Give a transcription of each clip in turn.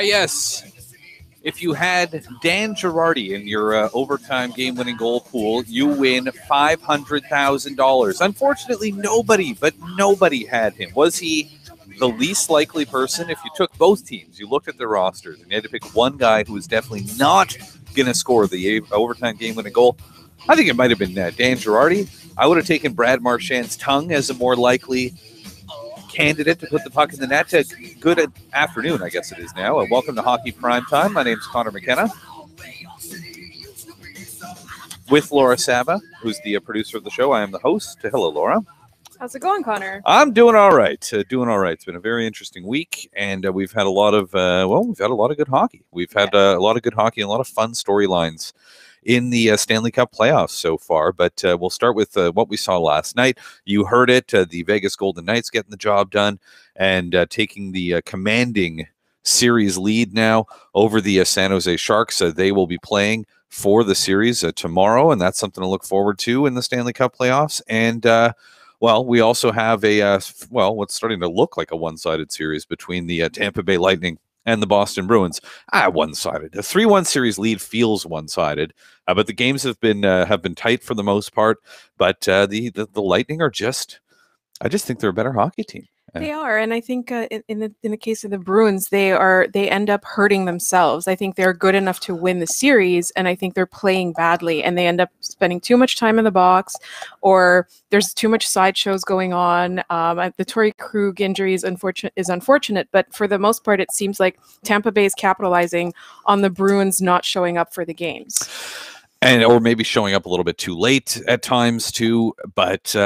Yes. If you had Dan Girardi in your overtime game-winning goal pool, you win $500,000. Unfortunately, nobody had him. Was he the least likely person? If you took both teams, you looked at their rosters, and you had to pick one guy who was definitely not going to score the overtime game-winning goal, I think it might have been Dan Girardi. I would have taken Brad Marchand's tongue as a more likely candidate to put the puck in the net. Good afternoon, I guess it is now. Welcome to Hockey Primetime. My name's Conor McKenna. With Laura Saba, who's the producer of the show. I am the host. Hello, Laura. How's it going, Connor? I'm doing all right. It's been a very interesting week, and we've had a lot of good hockey. We've had a lot of good hockey and a lot of fun storylines in the Stanley Cup playoffs so far, but we'll start with what we saw last night. You heard it, the Vegas Golden Knights getting the job done and taking the commanding series lead now over the San Jose Sharks. They will be playing for the series tomorrow, and that's something to look forward to in the Stanley Cup playoffs. And we also have what's starting to look like a one-sided series between the Tampa Bay Lightning and the Boston Bruins. One-sided. A 3-1 series lead feels one-sided, but the games have been tight for the most part. But the Lightning are I just think they're a better hockey team. They are, and I think in the case of the Bruins, they end up hurting themselves. I think they're good enough to win the series, and I think they're playing badly, and they end up spending too much time in the box, or there's too much sideshows going on. The Torrey Krug injury is unfortunate, but for the most part, it seems like Tampa Bay is capitalizing on the Bruins not showing up for the games. Or maybe showing up a little bit too late at times too, but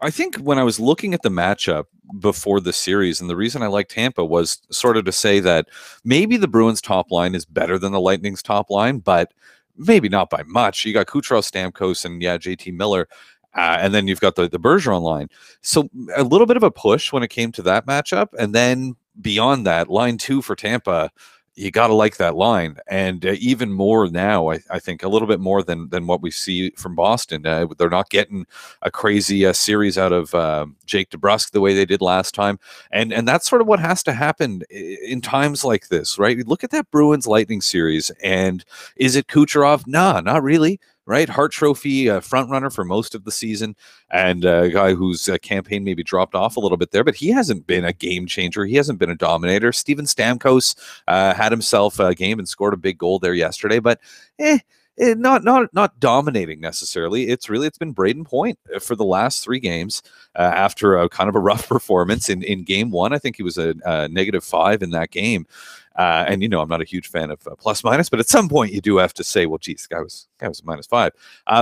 I think when I was looking at the matchup before the series, and the reason I like Tampa was sort of to say that maybe the Bruins' top line is better than the Lightning's top line, but maybe not by much. You got Kucherov, Stamkos, and JT Mueller, and then you've got the Bergeron line. So a little bit of a push when it came to that matchup, and then beyond that, line two for Tampa. You got to like that line. And even more now, I think a little bit more than what we see from Boston. They're not getting a crazy series out of Jake DeBrusk the way they did last time. And that's sort of what has to happen in times like this, right? Look at that Bruins Lightning series. And is it Kucherov? Nah, not really. Right, Hart Trophy front runner for most of the season, and a guy whose campaign maybe dropped off a little bit there, but he hasn't been a game changer. He hasn't been a dominator. Steven Stamkos had himself a game and scored a big goal there yesterday, but not dominating necessarily. It's been Braden Point for the last 3 games after a kind of a rough performance in game 1. I think he was a -5 in that game. And I'm not a huge fan of plus minus, but at some point you do have to say, well, geez, guy was -5.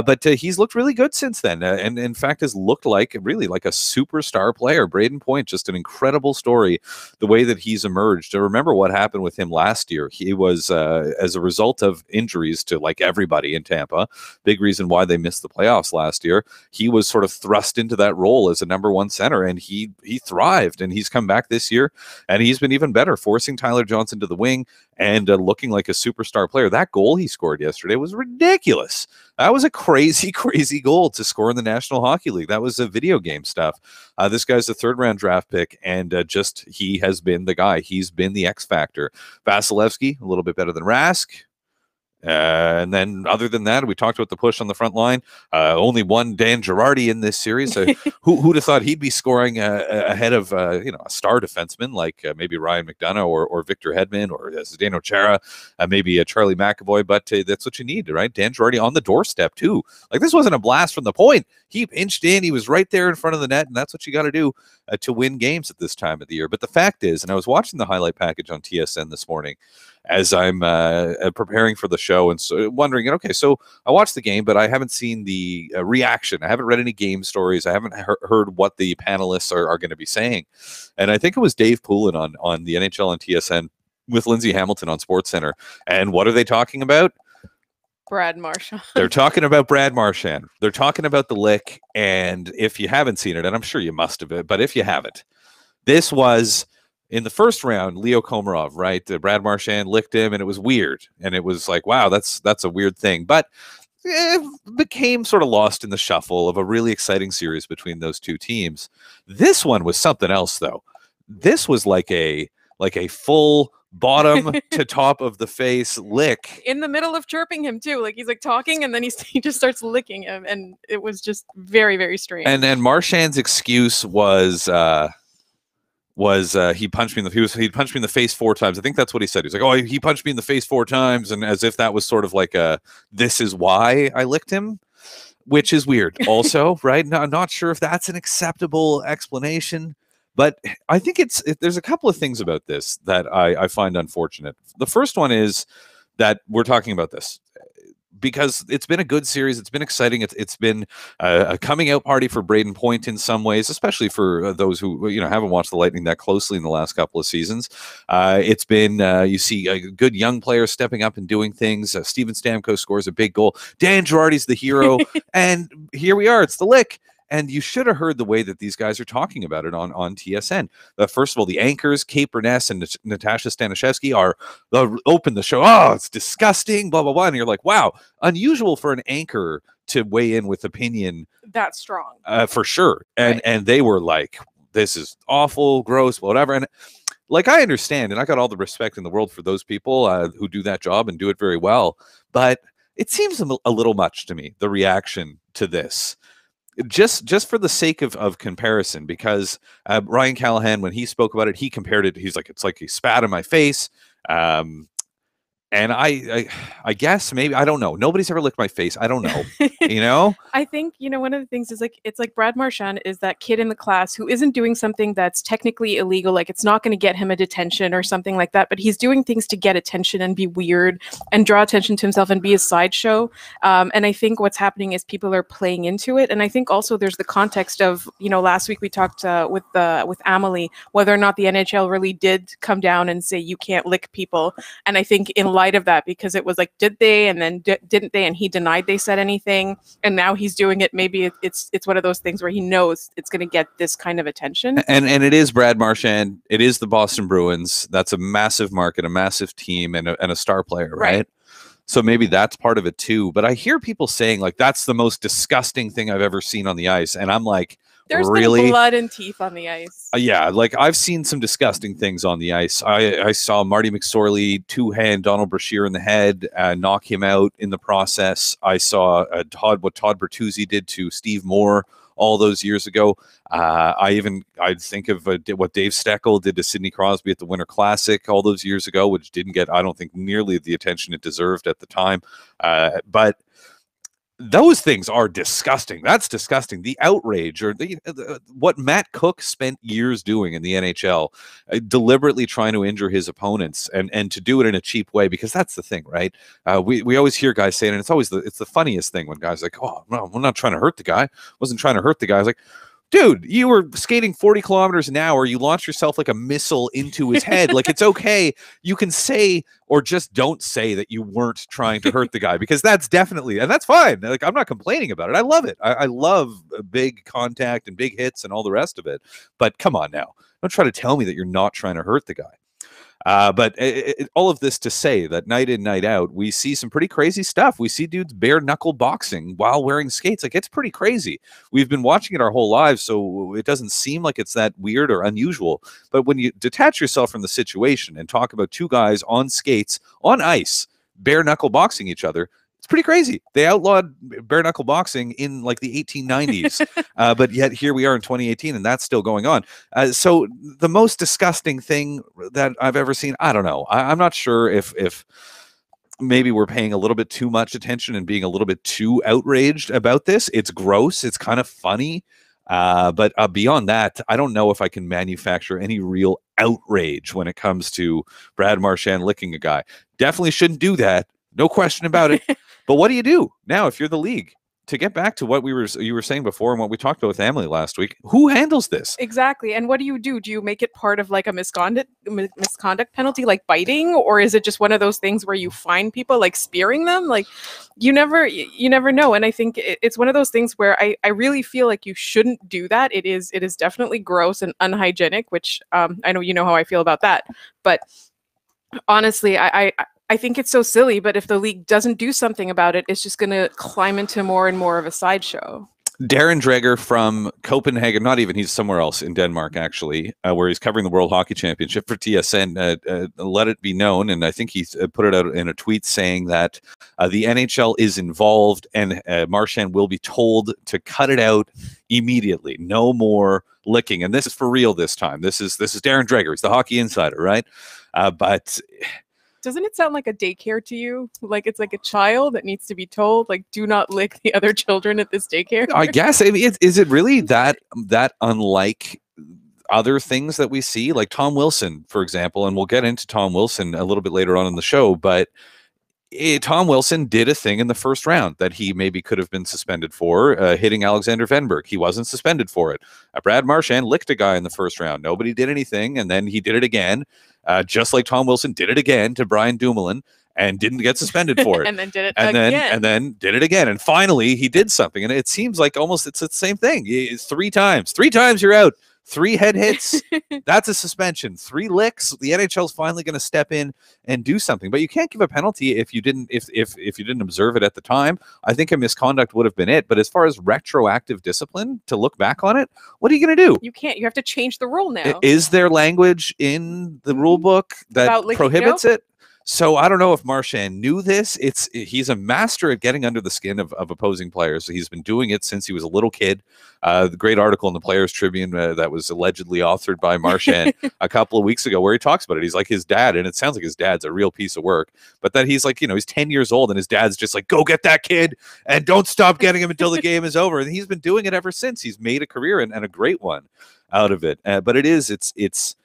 But he's looked really good since then, and in fact has looked like a superstar player. Braden Point, just an incredible story, the way that he's emerged. I remember what happened with him last year. He was, as a result of injuries to like everybody in Tampa, big reason why they missed the playoffs last year. He was sort of thrust into that role as a number 1 center, and he thrived, and he's come back this year, and he's been even better, forcing Tyler Johnson to the wing and looking like a superstar player. That goal he scored yesterday was ridiculous. That was a crazy goal to score in the National Hockey League. That was a video game stuff. This guy's a 3rd-round draft pick, and he has been the guy. He's been the X factor. Vasilevsky, a little bit better than Rask. And then other than that, we talked about the push on the front line. Only one Dan Girardi in this series. Who'd have thought he'd be scoring ahead of a star defenseman like maybe Ryan McDonough or Victor Hedman or Zdeno Chara, maybe Charlie McAvoy. But that's what you need, right? Dan Girardi on the doorstep too. Like, this wasn't a blast from the point. He inched in. He was right there in front of the net, and that's what you got to do to win games at this time of the year. But the fact is, and I was watching the highlight package on TSN this morning as I'm preparing for the show, and so wondering, okay, so I watched the game, but I haven't seen the reaction. I haven't read any game stories. I haven't heard what the panelists are going to be saying. And I think it was Dave Poulin on the NHL on TSN with Lindsay Hamilton on SportsCenter. And what are they talking about? Brad Marchand. They're talking about Brad Marchand. They're talking about the lick. And if you haven't seen it, and I'm sure you must have, but if you haven't, this was in the first round, Leo Komarov, right? Brad Marchand licked him, and it was weird. And it was like, wow, that's a weird thing. But it became sort of lost in the shuffle of a really exciting series between those two teams. This one was something else, though. This was like a full bottom to top of the face lick in the middle of chirping him too. Like he's like talking and then he just starts licking him, and it was just very, very strange. And then Marchand's excuse was he punched me in the he punched me in the face 4 times. I think that's what he said. He's like, oh, he punched me in the face 4 times, and as if that was sort of like a this is why I licked him, which is weird also. Right? I'm not sure if that's an acceptable explanation, but I think there's a couple of things about this that I find unfortunate. The first one is that we're talking about this because it's been a good series. It's been exciting. It's been a coming out party for Braden Point in some ways, especially for those who haven't watched the Lightning that closely in the last couple of seasons. It's been you see a good young player stepping up and doing things. Steven Stamkos scores a big goal. Dan Girardi's the hero, and here we are. It's the lick. And you should have heard the way that these guys are talking about it on TSN. First of all, the anchors, Kate Burness and Natasha Staniszewski, open the show. Oh, it's disgusting, blah, blah, blah. And you're like, wow, unusual for an anchor to weigh in with opinion. That's strong. For sure. And they were like, this is awful, gross, whatever. And like, I understand, and I got all the respect in the world for those people who do that job and do it very well. But it seems a little much to me, the reaction to this. Just for the sake of comparison, because Ryan Callahan, when he spoke about it, he compared it. He's like, it's like he spat in my face. And I guess maybe, I don't know. Nobody's ever licked my face. I don't know. I think, one of the things is like, it's like Brad Marchand is that kid in the class who isn't doing something that's technically illegal. Like it's not going to get him a detention or something like that, but he's doing things to get attention and be weird and draw attention to himself and be a sideshow. And I think what's happening is people are playing into it. And I think also there's the context of, last week we talked with Amelie, whether or not the NHL really did come down and say, you can't lick people. And I think in light of that, because it was like, did they, and then didn't they, and he denied they said anything, and now he's doing it. Maybe it's one of those things where he knows it's going to get this kind of attention. And it is Brad Marchand. It is the Boston Bruins. That's a massive market, a massive team, and a star player, right? So maybe that's part of it too. But I hear people saying like, that's the most disgusting thing I've ever seen on the ice, and I'm like, there's really? Been blood and teeth on the ice. Yeah, like I've seen some disgusting things on the ice. I saw Marty McSorley two-hand Donald Brashear in the head, knock him out in the process. I saw what Todd Bertuzzi did to Steve Moore all those years ago. I think of what Dave Steckel did to Sidney Crosby at the Winter Classic all those years ago, which didn't get, I don't think, nearly the attention it deserved at the time. But those things are disgusting. That's disgusting. The outrage, or what Matt Cook spent years doing in the NHL, deliberately trying to injure his opponents, and to do it in a cheap way, because that's the thing, right? We always hear guys saying, and it's the funniest thing when guys are like, oh, no, I'm not trying to hurt the guy. Wasn't trying to hurt the guy. I was like, dude, you were skating 40 kilometers an hour. You launched yourself like a missile into his head. Like, it's okay. You can say, or just don't say that you weren't trying to hurt the guy, because that's definitely, and that's fine. Like, I'm not complaining about it. I love it. I love big contact and big hits and all the rest of it. But come on now. Don't try to tell me that you're not trying to hurt the guy. But all of this to say that night in, night out, we see some pretty crazy stuff. We see dudes bare knuckle boxing while wearing skates. Like, it's pretty crazy. We've been watching it our whole lives, so it doesn't seem like it's that weird or unusual. But when you detach yourself from the situation and talk about two guys on skates, on ice, bare knuckle boxing each other, it's pretty crazy. They outlawed bare knuckle boxing in like the 1890s, but yet here we are in 2018, and that's still going on. So the most disgusting thing that I've ever seen, I don't know. I'm not sure if maybe we're paying a little bit too much attention and being a little bit too outraged about this. It's gross. It's kind of funny. But beyond that, I don't know if I can manufacture any real outrage when it comes to Brad Marchand licking a guy. Definitely shouldn't do that. No question about it. But what do you do now if you're the league? To get back to what you were saying before and what we talked about with Emily last week, who handles this? Exactly. And what do you do? Do you make it part of like a misconduct penalty, like biting? Or is it just one of those things where you fine people, like spearing them? Like, you never know. And I think it's one of those things where I really feel like you shouldn't do that. It is definitely gross and unhygienic, which I know you know how I feel about that. But honestly, I think it's so silly, but if the league doesn't do something about it, it's just going to climb into more and more of a sideshow. Darren Dreger from Copenhagen, not even, he's somewhere else in Denmark, actually, where he's covering the World Hockey Championship for TSN, let it be known, and I think he put it out in a tweet saying that the NHL is involved and Marchand will be told to cut it out immediately. No more licking. And this is for real this time. This is Darren Dreger. He's the hockey insider, right? But... Doesn't it sound like a daycare to you? Like it's like a child that needs to be told, like, do not lick the other children at this daycare? I guess. I mean, is it really that unlike other things that we see? Like Tom Wilson, for example, and we'll get into Tom Wilson a little bit later on in the show, but Tom Wilson did a thing in the first round that he maybe could have been suspended for, hitting Alexander Venberg. He wasn't suspended for it. Brad Marchand licked a guy in the first round. Nobody did anything, and then he did it again, just like Tom Wilson did it again to Brian Dumoulin and didn't get suspended for it. And then did it again. And then did it again. And finally, he did something, and it seems like almost it's the same thing. It's 3 times. 3 times you're out. 3 head hits, that's a suspension. 3 licks, the NHL's finally going to step in and do something. But you can't give a penalty if you didn't if you didn't observe it at the time. I think a misconduct would have been it. But as far as retroactive discipline to look back on it, what are you going to do? You can't. You have to change the rule now. Is there language in the rule book that prohibits it? So I don't know if Marchand knew this. He's a master at getting under the skin of opposing players. He's been doing it since he was a little kid. The great article in the Players Tribune that was allegedly authored by Marchand a couple of weeks ago, where he talks about it. He's like his dad, and it sounds like his dad's a real piece of work. But that he's like, he's 10 years old, and his dad's just like, go get that kid, and don't stop getting him until the game is over. And he's been doing it ever since. He's made a career and a great one out of it. But it's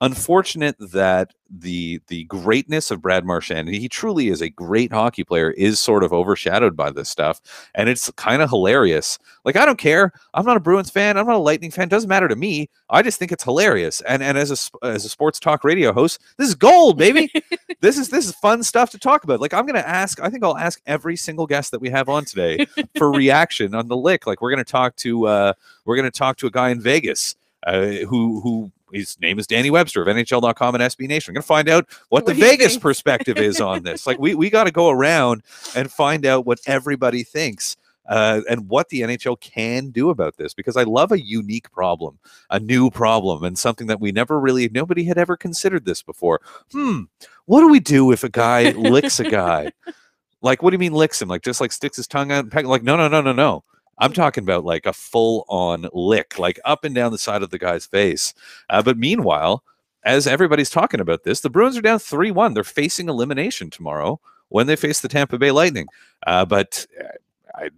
unfortunate that the greatness of Brad Marchand, and he truly is a great hockey player, is sort of overshadowed by this stuff. And it's kind of hilarious. Like, I don't care. I'm not a Bruins fan. I'm not a Lightning fan. It doesn't matter to me. I just think it's hilarious. And as a sports talk radio host, this is gold, baby. This is fun stuff to talk about. Like, I think I'll ask every single guest that we have on today for reaction on the lick. Like, we're going to talk to a guy in Vegas who his name is Danny Webster of NHL.com and SB Nation. We're going to find out what the Vegas perspective is on this. Like, we got to go around and find out what everybody thinks and what the NHL can do about this, because I love a unique problem, a new problem, and something that nobody had ever considered this before. What do we do if a guy licks a guy? Like, what do you mean licks him? Like, just like sticks his tongue out? Like, no. I'm talking about like a full-on lick, like up and down the side of the guy's face. But meanwhile, as everybody's talking about this, the Bruins are down 3-1. They're facing elimination tomorrow when they face the Tampa Bay Lightning. But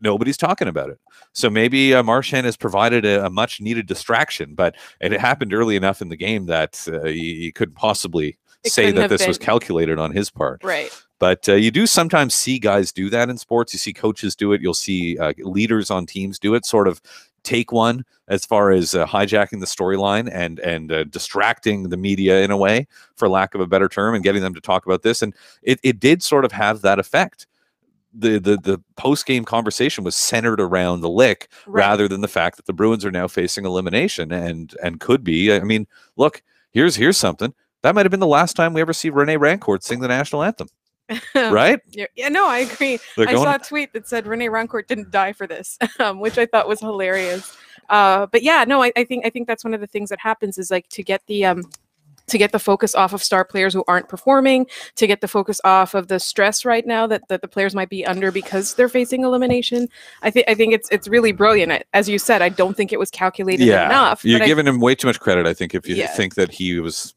nobody's talking about it. So maybe Marchand has provided a much-needed distraction, but it happened early enough in the game that you couldn't possibly say that this was calculated on his part. Right. But you do sometimes see guys do that in sports. You see coaches do it. You'll see leaders on teams do it, sort of take one as far as hijacking the storyline and distracting the media in a way, for lack of a better term, and getting them to talk about this. And it did sort of have that effect. The post-game conversation was centered around the lick, rather than the fact that the Bruins are now facing elimination and could be. I mean, look, here's something. That might have been the last time we ever see Rene Rancourt sing the national anthem. Right? Yeah, no, I agree. I saw a tweet that said Rene Rancourt didn't die for this, which I thought was hilarious. But yeah, no, I think that's one of the things that happens is like to get the focus off of star players who aren't performing, to get the focus off of the stress right now that the players might be under because they're facing elimination. I think it's really brilliant. As you said, I don't think it was calculated enough. You're giving him way too much credit, I think, if you think that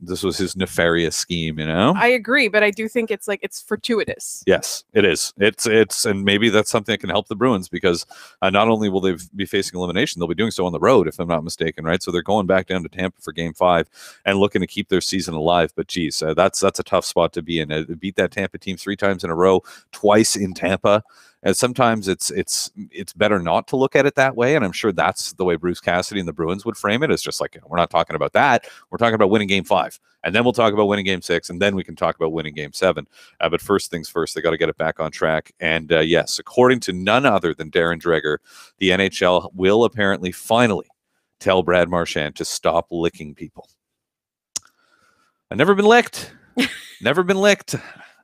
this was his nefarious scheme, I agree, but I do think it's fortuitous. Yes, it is. It's and maybe that's something that can help the Bruins, because not only will they be facing elimination, they'll be doing so on the road, if I'm not mistaken, right? So they're going back down to Tampa for Game 5 and looking to keep their season alive. But geez, that's a tough spot to be in. Beat that Tampa team 3 times in a row, twice in Tampa. And sometimes it's better not to look at it that way. And I'm sure that's the way Bruce Cassidy and the Bruins would frame it. It's just like, we're not talking about that. We're talking about winning Game 5. And then we'll talk about winning Game 6. And then we can talk about winning Game 7. But first things first, they got to get it back on track. And yes, according to none other than Darren Dreger, the NHL will apparently finally tell Brad Marchand to stop licking people. I've never been licked. Never been licked.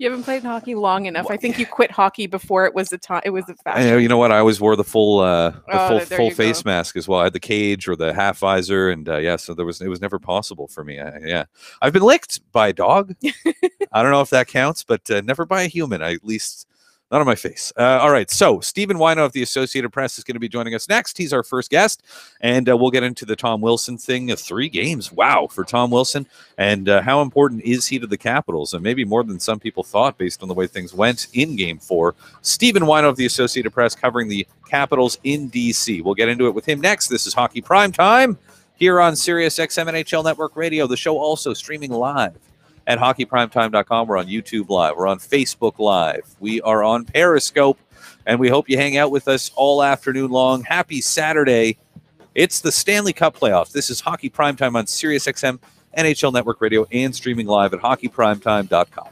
You haven't played hockey long enough. I think you quit hockey before it was the time. It was the fashion. You know what? I always wore the full There face go. mask as well. I had the cage or the half visor, and so it was never possible for me. I've been licked by a dog. I don't know if that counts, but never by a human. At least not on my face. All right. So Stephen Whyno of the Associated Press is going to be joining us next. He's our first guest, and we'll get into the Tom Wilson thing. 3 games. Wow, for Tom Wilson. And how important is he to the Capitals? And maybe more than some people thought based on the way things went in Game 4. Stephen Whyno of the Associated Press covering the Capitals in D.C. We'll get into it with him next. This is Hockey Primetime here on Sirius XM NHL Network Radio. The show also streaming live at hockeyprimetime.com. We're on YouTube Live. We're on Facebook Live. We are on Periscope. And we hope you hang out with us all afternoon long. Happy Saturday. It's the Stanley Cup playoffs. This is Hockey Primetime on Sirius XM, NHL Network Radio, and streaming live at hockeyprimetime.com.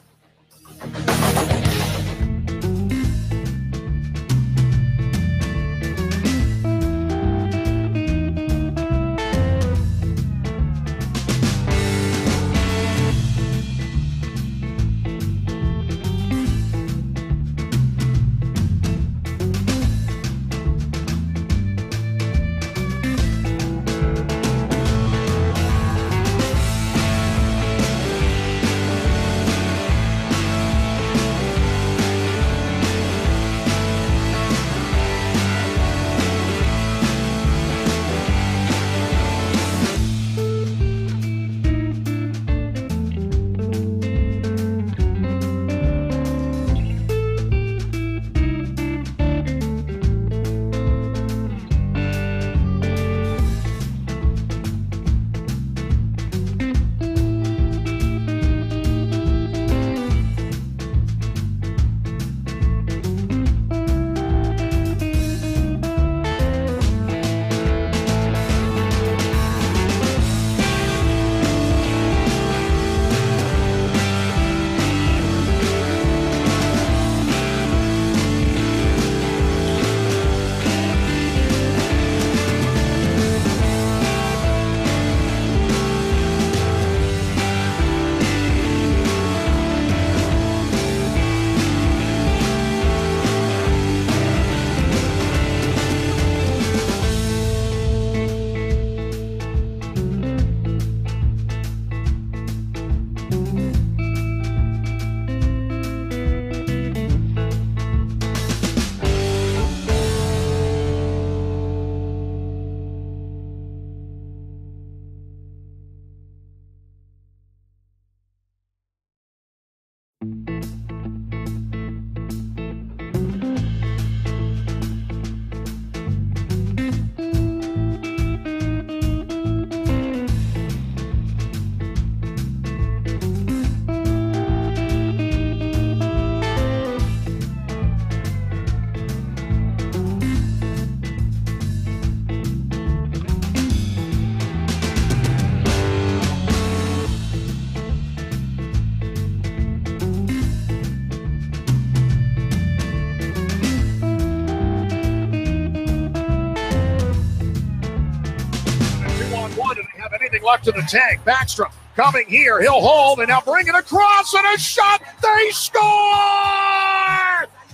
Left in the tank. Backstrom coming here. He'll hold and now bring it across and a shot. They score!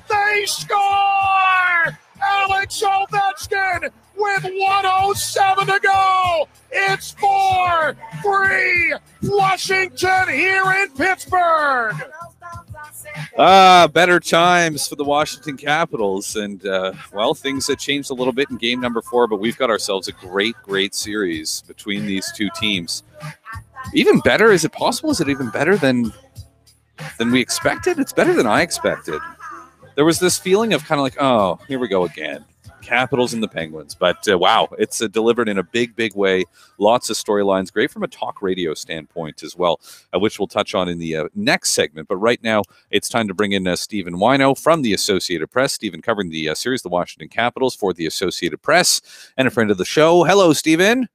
They score! Alex Ovechkin with 1:07 to go. It's 4-3 Washington here in Pittsburgh. Better times for the Washington Capitals. And, things had changed a little bit in game number 4, but we've got ourselves a great, great series between these two teams. Even better? Is it possible? Is it even better than we expected? It's better than I expected. There was this feeling of kind of like, oh, here we go again. Capitals and the Penguins. But wow, it's delivered in a big, big way. Lots of storylines. Great from a talk radio standpoint as well, which we'll touch on in the next segment. But right now, it's time to bring in Stephen Whyno from the Associated Press. Stephen covering the series, the Washington Capitals, for the Associated Press, and a friend of the show. Hello, Stephen.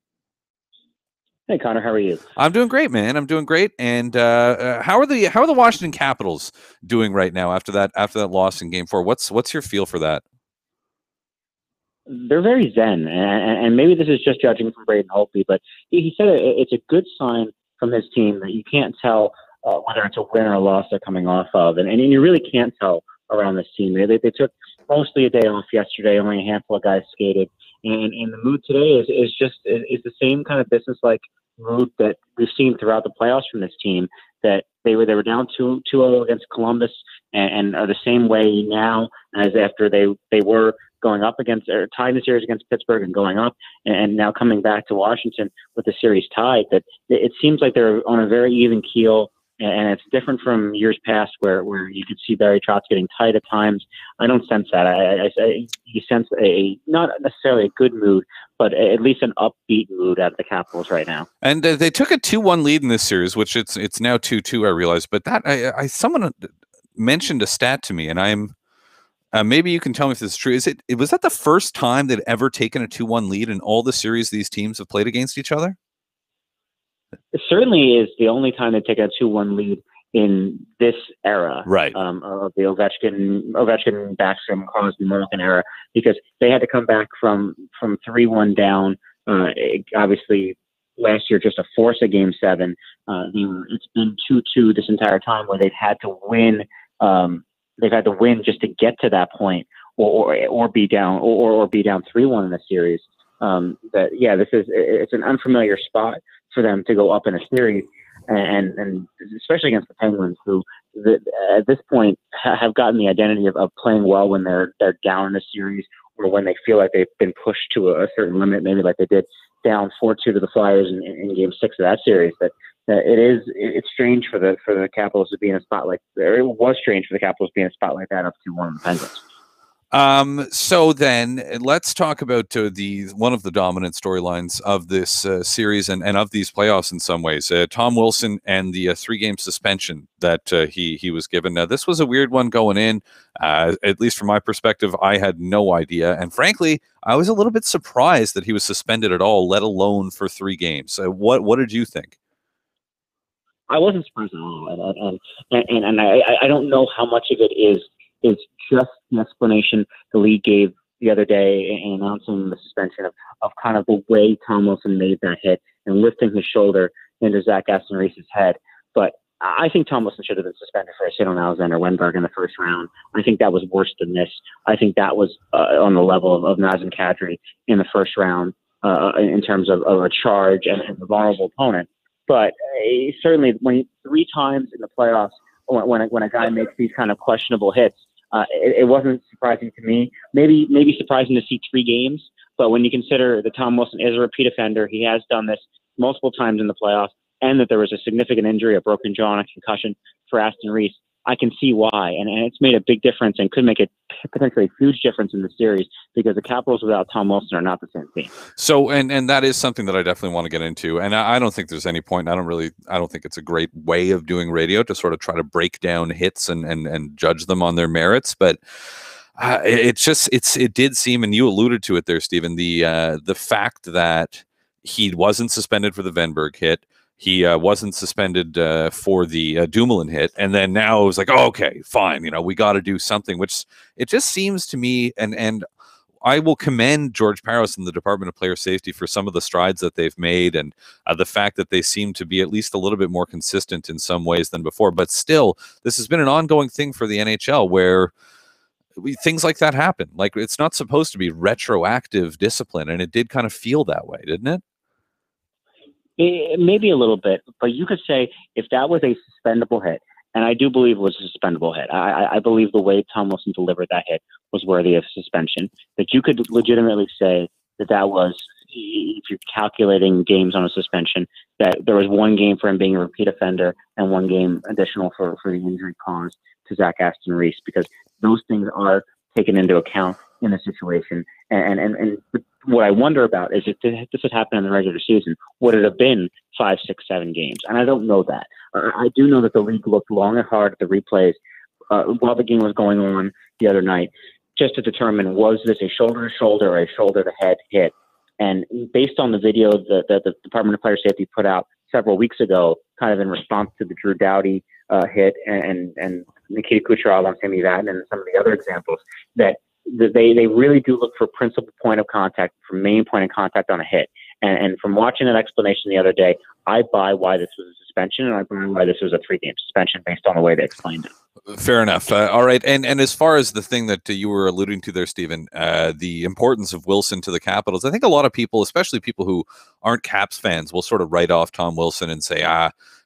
Hey, Connor. How are you? I'm doing great, man. I'm doing great. And how are the Washington Capitals doing right now after that loss in Game 4? What's your feel for that? They're very zen, and maybe this is just judging from Braden Holtby, but he said it's a good sign from his team that you can't tell whether it's a win or a loss they're coming off of. And you really can't tell around this team. They took mostly a day off yesterday. Only a handful of guys skated. And the mood today is the same kind of business-like mood that we've seen throughout the playoffs from this team, that they were down 2-0 against Columbus and are the same way now as after they were going up against, or tying the series against Pittsburgh and going up, and now coming back to Washington with the series tied. That it seems like they're on a very even keel, and it's different from years past where you could see Barry Trotz getting tight at times. I don't sense that. You sense not necessarily a good mood, but at least an upbeat mood out of the Capitals right now. And they took a 2-1 lead in this series, which it's now 2-2. I realize, but that someone mentioned a stat to me, and I'm. Maybe you can tell me if this is true. Was that the first time they'd ever taken a 2-1 lead in all the series these teams have played against each other? It certainly is the only time they've taken a 2-1 lead in this era, right? Of the Ovechkin, Backstrom, Crosby, Malkin era, because they had to come back from 3-1 down. Obviously, last year just to force a Game 7. It's been 2-2 this entire time, where they've had to win. They've had to win just to get to that point, or be down, or be down 3-1 in the series. It's an unfamiliar spot for them to go up in a series, and especially against the Penguins, who at this point have gotten the identity of playing well when they're down in a series, or when they feel like they've been pushed to a certain limit, maybe like they did down 4-2 to the Flyers in Game 6 of that series. But it's strange for the Capitals to be in a spot like, or it was strange for the Capitals to be in a spot like that up to one of the Penguins. So then let's talk about one of the dominant storylines of this series and of these playoffs in some ways. Tom Wilson and the 3-game suspension that he was given. Now, this was a weird one going in. At least from my perspective, I had no idea. And frankly, I was a little bit surprised that he was suspended at all, let alone for 3 games. What did you think? I wasn't surprised at all. And I don't know how much of it is just the explanation the league gave the other day in announcing the suspension of kind of the way Tom Wilson made that hit and lifting his shoulder into Zach Aston Reese's head. But I think Tom Wilson should have been suspended for a hit on Alexander Wenberg in the first round. I think that was worse than this. I think that was on the level of Nazem Kadri in the first round in terms of a charge and a vulnerable opponent. But certainly, when 3 times in the playoffs, when a guy makes these kind of questionable hits, it wasn't surprising to me. Maybe surprising to see 3 games. But when you consider that Tom Wilson is a repeat offender, he has done this multiple times in the playoffs, and that there was a significant injury, a broken jaw, and a concussion for Aston Reese, I can see why. And it's made a big difference and could make a potentially huge difference in the series, because the Capitals without Tom Wilson are not the same team. So, and that is something that I definitely want to get into. And I don't think there's any point. I don't think it's a great way of doing radio to sort of try to break down hits and judge them on their merits. But it did seem, and you alluded to it there, Stephen, the fact that he wasn't suspended for the Wenberg hit. He wasn't suspended for the Dumoulin hit, and then now it was like, oh, okay, fine, we got to do something. Which it just seems to me, and I will commend George Parros and the Department of Player Safety for some of the strides that they've made, and the fact that they seem to be at least a little bit more consistent in some ways than before. But still, this has been an ongoing thing for the NHL where things like that happen. Like, it's not supposed to be retroactive discipline, and it did kind of feel that way, didn't it? Maybe a little bit, but you could say if that was a suspendable hit, and I do believe it was a suspendable hit. I believe the way Tom Wilson delivered that hit was worthy of suspension. That you could legitimately say that was, if you're calculating games on a suspension, that there was 1 game for him being a repeat offender and 1 game additional for the injury caused to Zach Aston Reese, because those things are taken into account in the situation. And what I wonder about is, if this had happened in the regular season, would it have been 5, 6, 7 games? And I don't know that. I do know that the league looked long and hard at the replays while the game was going on the other night, just to determine, was this a shoulder-to-shoulder or a shoulder-to-head hit? And based on the video that the Department of Player Safety put out several weeks ago, kind of in response to the Drew Doughty hit and Nikita Kucherov on Sami Vatanen and some of the other examples, that they really do look for principal point of contact, for main point of contact on a hit. And from watching that explanation the other day, I buy why this was a suspension, and I buy why this was a 3-game suspension based on the way they explained it. Fair enough. All right. And as far as the thing that you were alluding to there, Stephen, the importance of Wilson to the Capitals, I think a lot of people, especially people who aren't Caps fans, will sort of write off Tom Wilson and say,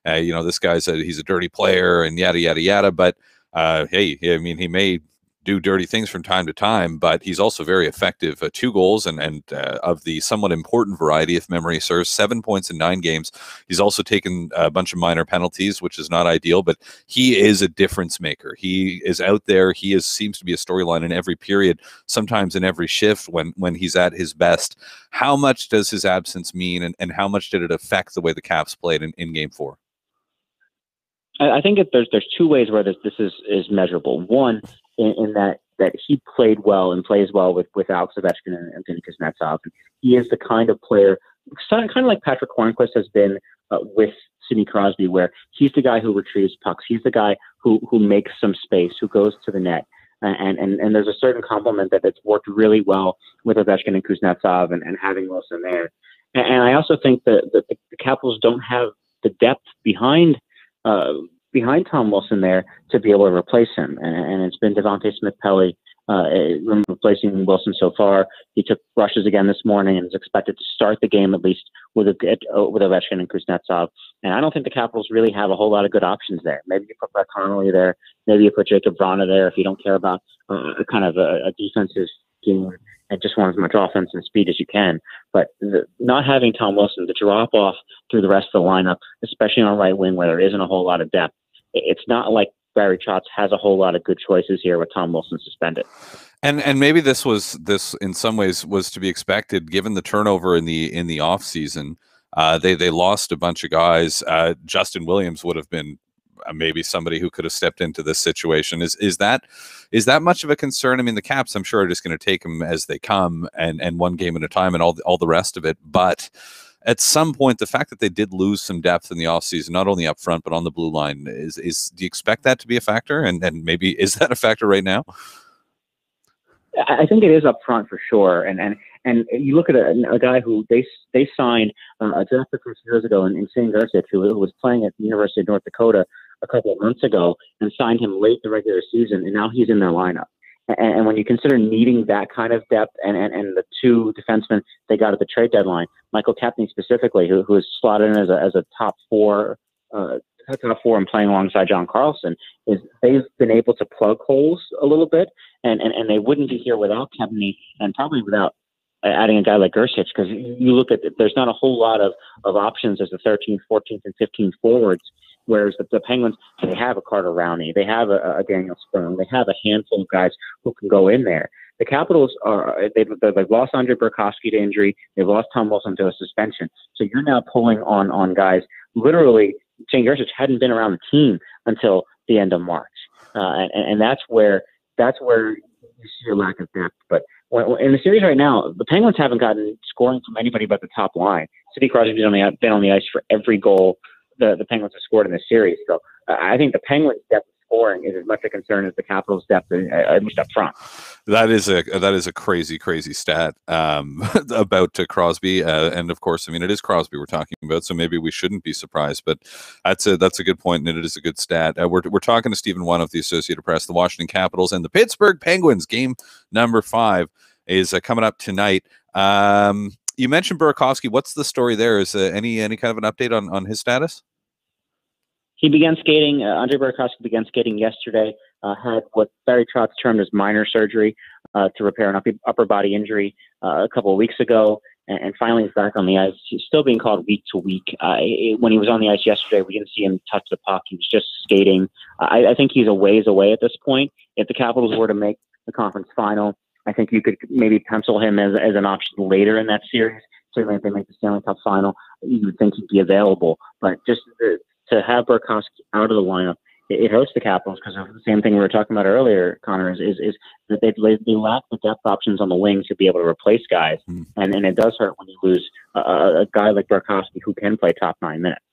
this guy's he's a dirty player and yada, yada, yada. But hey, I mean, he may do dirty things from time to time, but he's also very effective. 2 goals and of the somewhat important variety, if memory serves, 7 points in 9 games. He's also taken a bunch of minor penalties, which is not ideal, but he is a difference maker. He is out there. He seems to be a storyline in every period, sometimes in every shift when he's at his best. How much does his absence mean, and how much did it affect the way the Caps played in Game 4? I think there's 2 ways where this is measurable. One, in that he played well and plays well with Alex Ovechkin and Anthony Kuznetsov. He is the kind of player, kind of like Patrick Hornquist has been with Sidney Crosby, where he's the guy who retrieves pucks. He's the guy who makes some space, who goes to the net. And there's a certain complement that's worked really well with Ovechkin and Kuznetsov and having Wilson there. And I also think that the Capitals don't have the depth behind Tom Wilson there to be able to replace him. And it's been Devontae Smith-Pelly replacing Wilson so far. He took rushes again this morning and is expected to start the game at least with Ovechkin and Kuznetsov. And I don't think the Capitals really have a whole lot of good options there. Maybe you put Brett Connolly there. Maybe you put Jacob Vrana there if you don't care about a defensive game and just want as much offense and speed as you can. But not having Tom Wilson, the drop off through the rest of the lineup, especially on right wing where there isn't a whole lot of depth, it's not like Barry Trotz has a whole lot of good choices here with Tom Wilson suspended. And maybe this in some ways was to be expected given the turnover in the off season. They lost a bunch of guys. Justin Williams would have been maybe somebody who could have stepped into this situation. Is that much of a concern? I mean, the Caps, I'm sure, are just going to take them as they come and one game at a time and all the rest of it. But at some point, the fact that they did lose some depth in the offseason, not only up front, but on the blue line, do you expect that to be a factor? And maybe is that a factor right now? I think it is up front for sure. And you look at a guy who they signed a draft pick from years ago in Shane Garcic, who was playing at the University of North Dakota a couple of months ago, and signed him late in the regular season, and now he's in their lineup. And when you consider needing that kind of depth and the 2 defensemen they got at the trade deadline, Michael Kepney specifically, who is slotted in as a top 4 and playing alongside John Carlson, is they've been able to plug holes a little bit, and they wouldn't be here without Kepney and probably without adding a guy like Gersic, because you look at there's not a whole lot of options as the 13th, 14th, and 15th forwards. Whereas the Penguins, they have a Carter Rowney, they have a Daniel Sprung, they have a handful of guys who can go in there. The Capitals they've lost Andre Burakovsky to injury, they've lost Tom Wilson to a suspension. So you're now pulling on guys. Literally, Shane Gersic hadn't been around the team until the end of March, and that's where you see a lack of depth. But in the series right now, the Penguins haven't gotten scoring from anybody but the top line. Sidney Crosby's been on the ice for every goal the Penguins have scored in this series. So I think the Penguins' depth of scoring is as much a concern as the Capitals' depth, at least up front. That is a crazy stat about Crosby, and of course, I mean, it is Crosby we're talking about, so maybe we shouldn't be surprised. But that's a good point, and it is a good stat. We're talking to Stephen Whyno of the Associated Press. The Washington Capitals and the Pittsburgh Penguins. Game number 5 is coming up tonight. You mentioned Burakovsky. What's the story there? Is any kind of an update on his status? He began skating. Andre Burakovsky began skating yesterday. Had what Barry Trotz termed as minor surgery to repair an upper body injury a couple of weeks ago, and finally he's back on the ice. He's still being called week to week. When he was on the ice yesterday, we didn't see him touch the puck. He was just skating. I think he's a ways away at this point. If the Capitals were to make the conference final, I think you could maybe pencil him as an option later in that series. Certainly, if they make the Stanley Cup final, you would think he'd be available. But just to have Burakovsky out of the lineup, it hurts the Capitals because of the same thing we were talking about earlier, Connor, is that they lack the depth options on the wing to be able to replace guys. And it does hurt when you lose a guy like Burakovsky who can play top 9 minutes.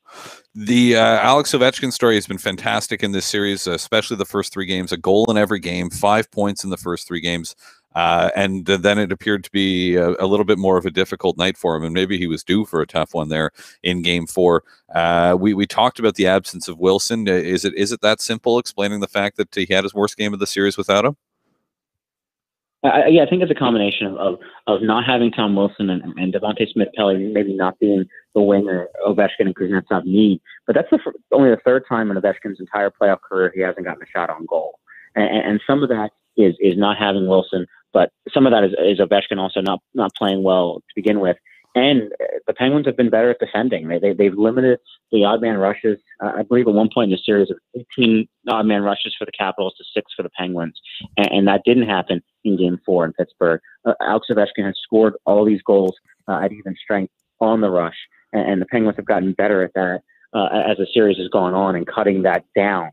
The Alex Ovechkin story has been fantastic in this series, especially the first 3 games. A goal in every game, 5 points in the first 3 games. And then it appeared to be a little bit more of a difficult night for him, and maybe he was due for a tough one there in Game 4. We talked about the absence of Wilson. Is it that simple, explaining the fact that he had his worst game of the series without him? Yeah, I think it's a combination of not having Tom Wilson and Devontae Smith-Pelly maybe not being the winger Ovechkin and Kuznetsov need. But that's only the third time in Ovechkin's entire playoff career he hasn't gotten a shot on goal. And some of that is not having Wilson, but some of that is Ovechkin also not playing well to begin with. And the Penguins have been better at defending. They've limited the odd man rushes. I believe at one point in the series, 18 odd man rushes for the Capitals to 6 for the Penguins, and that didn't happen in Game 4 in Pittsburgh. Alex Ovechkin has scored all these goals at even strength on the rush, and the Penguins have gotten better at that as the series has gone on and cutting that down.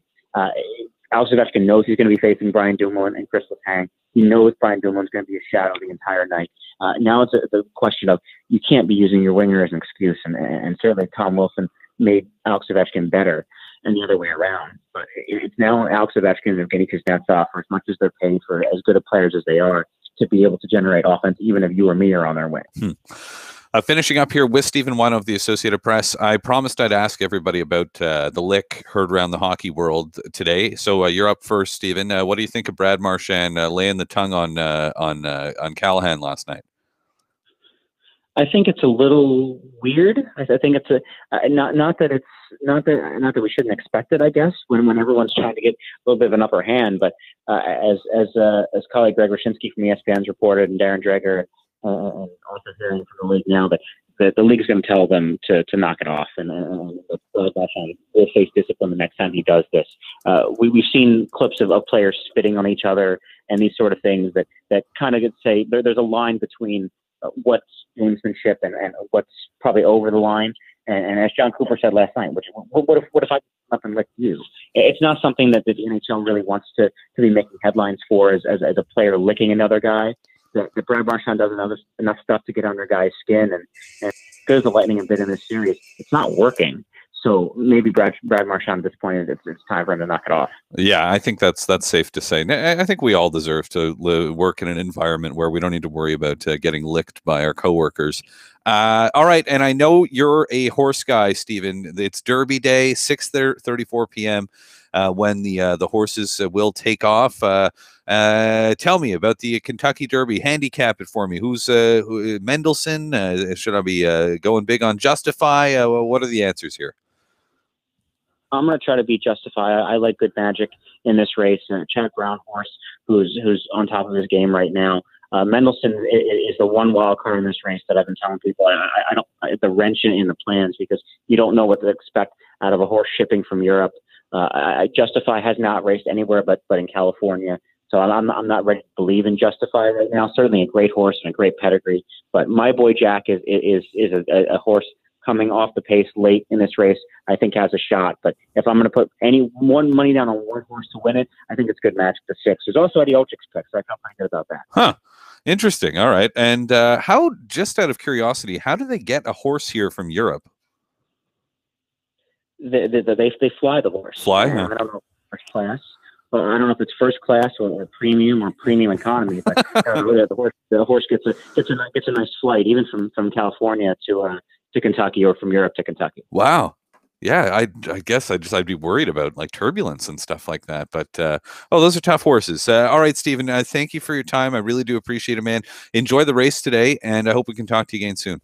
Alex Ovechkin knows he's going to be facing Brian Dumoulin and Chris Letang. He knows Brian Dumoulin's going to be a shadow the entire night. Now it's the question of you can't be using your winger as an excuse, and certainly Tom Wilson made Alex Ovechkin better and the other way around. But it's now Alex Ovechkin and Evgeny Kuznetsov, for as much as they're paid for as good of players as they are, to be able to generate offense even if you or me are on their way. Finishing up here with Stephen Whyno of the Associated Press, I promised I'd ask everybody about the lick heard around the hockey world today. So you're up first, Stephen. What do you think of Brad Marchand laying the tongue on Callahan last night? I think it's a little weird. I think it's not that we shouldn't expect it. I guess when everyone's trying to get a little bit of an upper hand, but as colleague Greg Wyshynski from ESPN's reported and Darren Dreger. And also hearing from the league now that the league is going to tell them to knock it off, and will face discipline the next time he does this. We've seen clips of players spitting on each other and these sort of things that kind of say there's a line between what's gamesmanship and what's probably over the line. And as John Cooper said last night, what if I up and lick you? It's not something that the NHL really wants to be making headlines for as a player licking another guy. That Brad Marchand does enough stuff to get under guys' skin, and goes the Lightning a bit in this series. It's not working. So maybe Brad Marchand at this point, it's time for him to knock it off. Yeah, I think that's safe to say. I think we all deserve to work in an environment where we don't need to worry about getting licked by our coworkers. All right, and I know you're a horse guy, Stephen. It's Derby Day, 6:34 p.m. When the horses will take off. Tell me about the Kentucky Derby. Handicap it for me. Who's Mendelssohn? Should I be going big on Justify? What are the answers here? I'm going to try to beat Justify. I like Good Magic in this race. Chad Brown horse, who's on top of his game right now. Mendelssohn is the one wild card in this race that I've been telling people. I don't the wrench in the plans because you don't know what to expect out of a horse shipping from Europe. Justify has not raced anywhere but in California. So I'm not ready to believe in Justify right now. Certainly a great horse and a great pedigree, but My Boy Jack is a horse coming off the pace late in this race. I think has a shot. But if I'm going to put one money down on one horse to win it, I think it's Good Magic to 6. There's also Eddie Olczyk's pick, so I feel pretty good about that. Huh. Interesting. All right. And how? Just out of curiosity, how do they get a horse here from Europe? They fly the horse. Fly? Huh? I don't know first class. Well, I don't know if it's first class or premium economy, but the horse gets a nice flight, even from California to Kentucky or from Europe to Kentucky. Wow. Yeah, I guess I'd be worried about like turbulence and stuff like that. But those are tough horses. All right, Stephen, thank you for your time. I really do appreciate it, man. Enjoy the race today, and I hope we can talk to you again soon.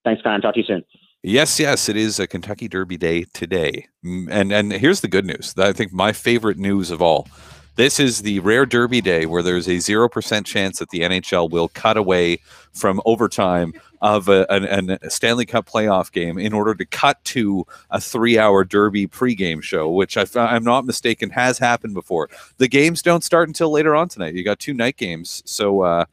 Thanks, Con. Talk to you soon. Yes, it is a Kentucky Derby Day today. And here's the good news. I think my favorite news of all. This is the rare Derby Day where there's a 0% chance that the NHL will cut away from overtime of a Stanley Cup playoff game in order to cut to a 3-hour Derby pregame show, which I'm not mistaken has happened before. The games don't start until later on tonight. You got 2 night games. So,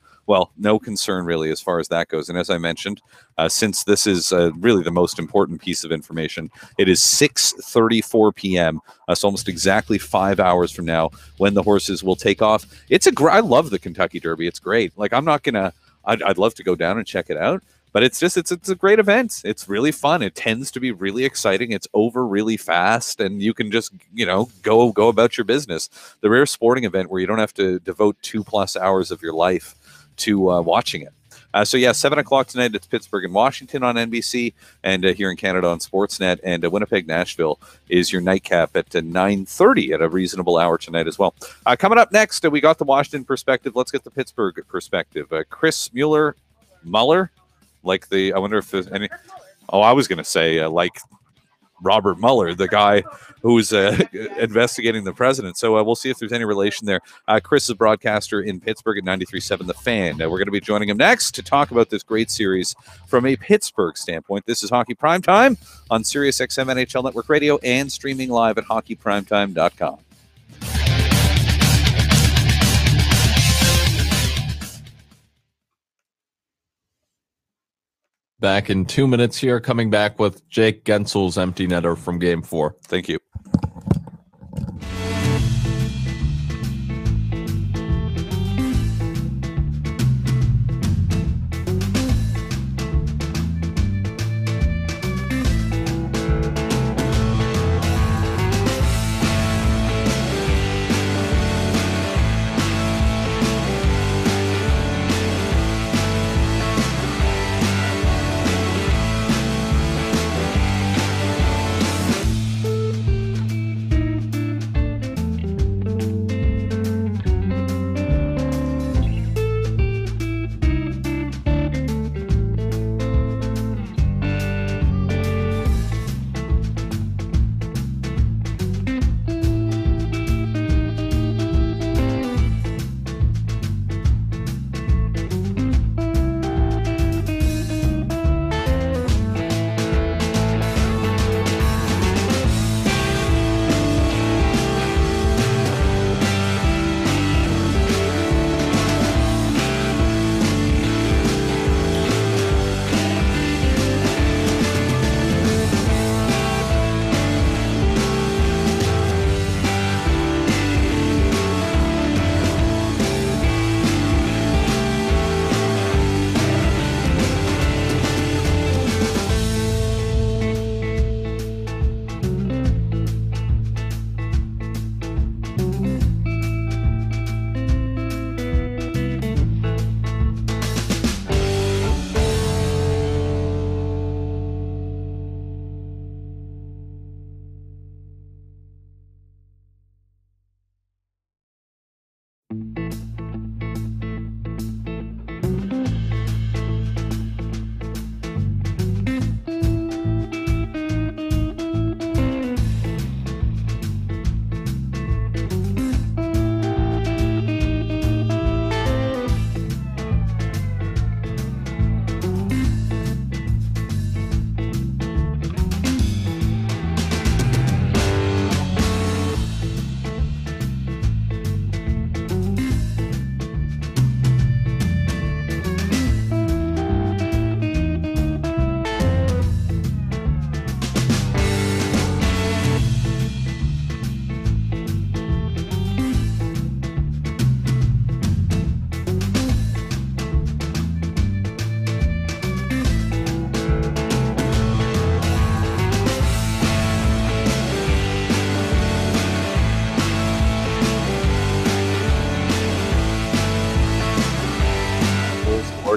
no concern really as far as that goes. And as I mentioned, since this is really the most important piece of information, it is 6:34 p.m. So almost exactly 5 hours from now when the horses will take off. I love the Kentucky Derby. It's great. Like I'd love to go down and check it out. But it's a great event. It's really fun. It tends to be really exciting. It's over really fast, and you can just go about your business. The rare sporting event where you don't have to devote 2+ hours of your life to watching it. So yeah, 7 o'clock tonight. It's Pittsburgh and Washington on NBC, and here in Canada on Sportsnet. And Winnipeg Nashville is your nightcap at 9:30 at a reasonable hour tonight as well. Coming up next, we got the Washington perspective. Let's get the Pittsburgh perspective. Chris Mueller, like the. I wonder if there's any. Oh, I was going to say like Robert Mueller, the guy who's investigating the president. So we'll see if there's any relation there. Chris is a broadcaster in Pittsburgh at 93.7 The Fan. We're going to be joining him next to talk about this great series from a Pittsburgh standpoint. This is Hockey Primetime on SiriusXM NHL Network Radio and streaming live at hockeyprimetime.com. Back in 2 minutes here, coming back with Jake Gensel's empty netter from Game 4. Thank you.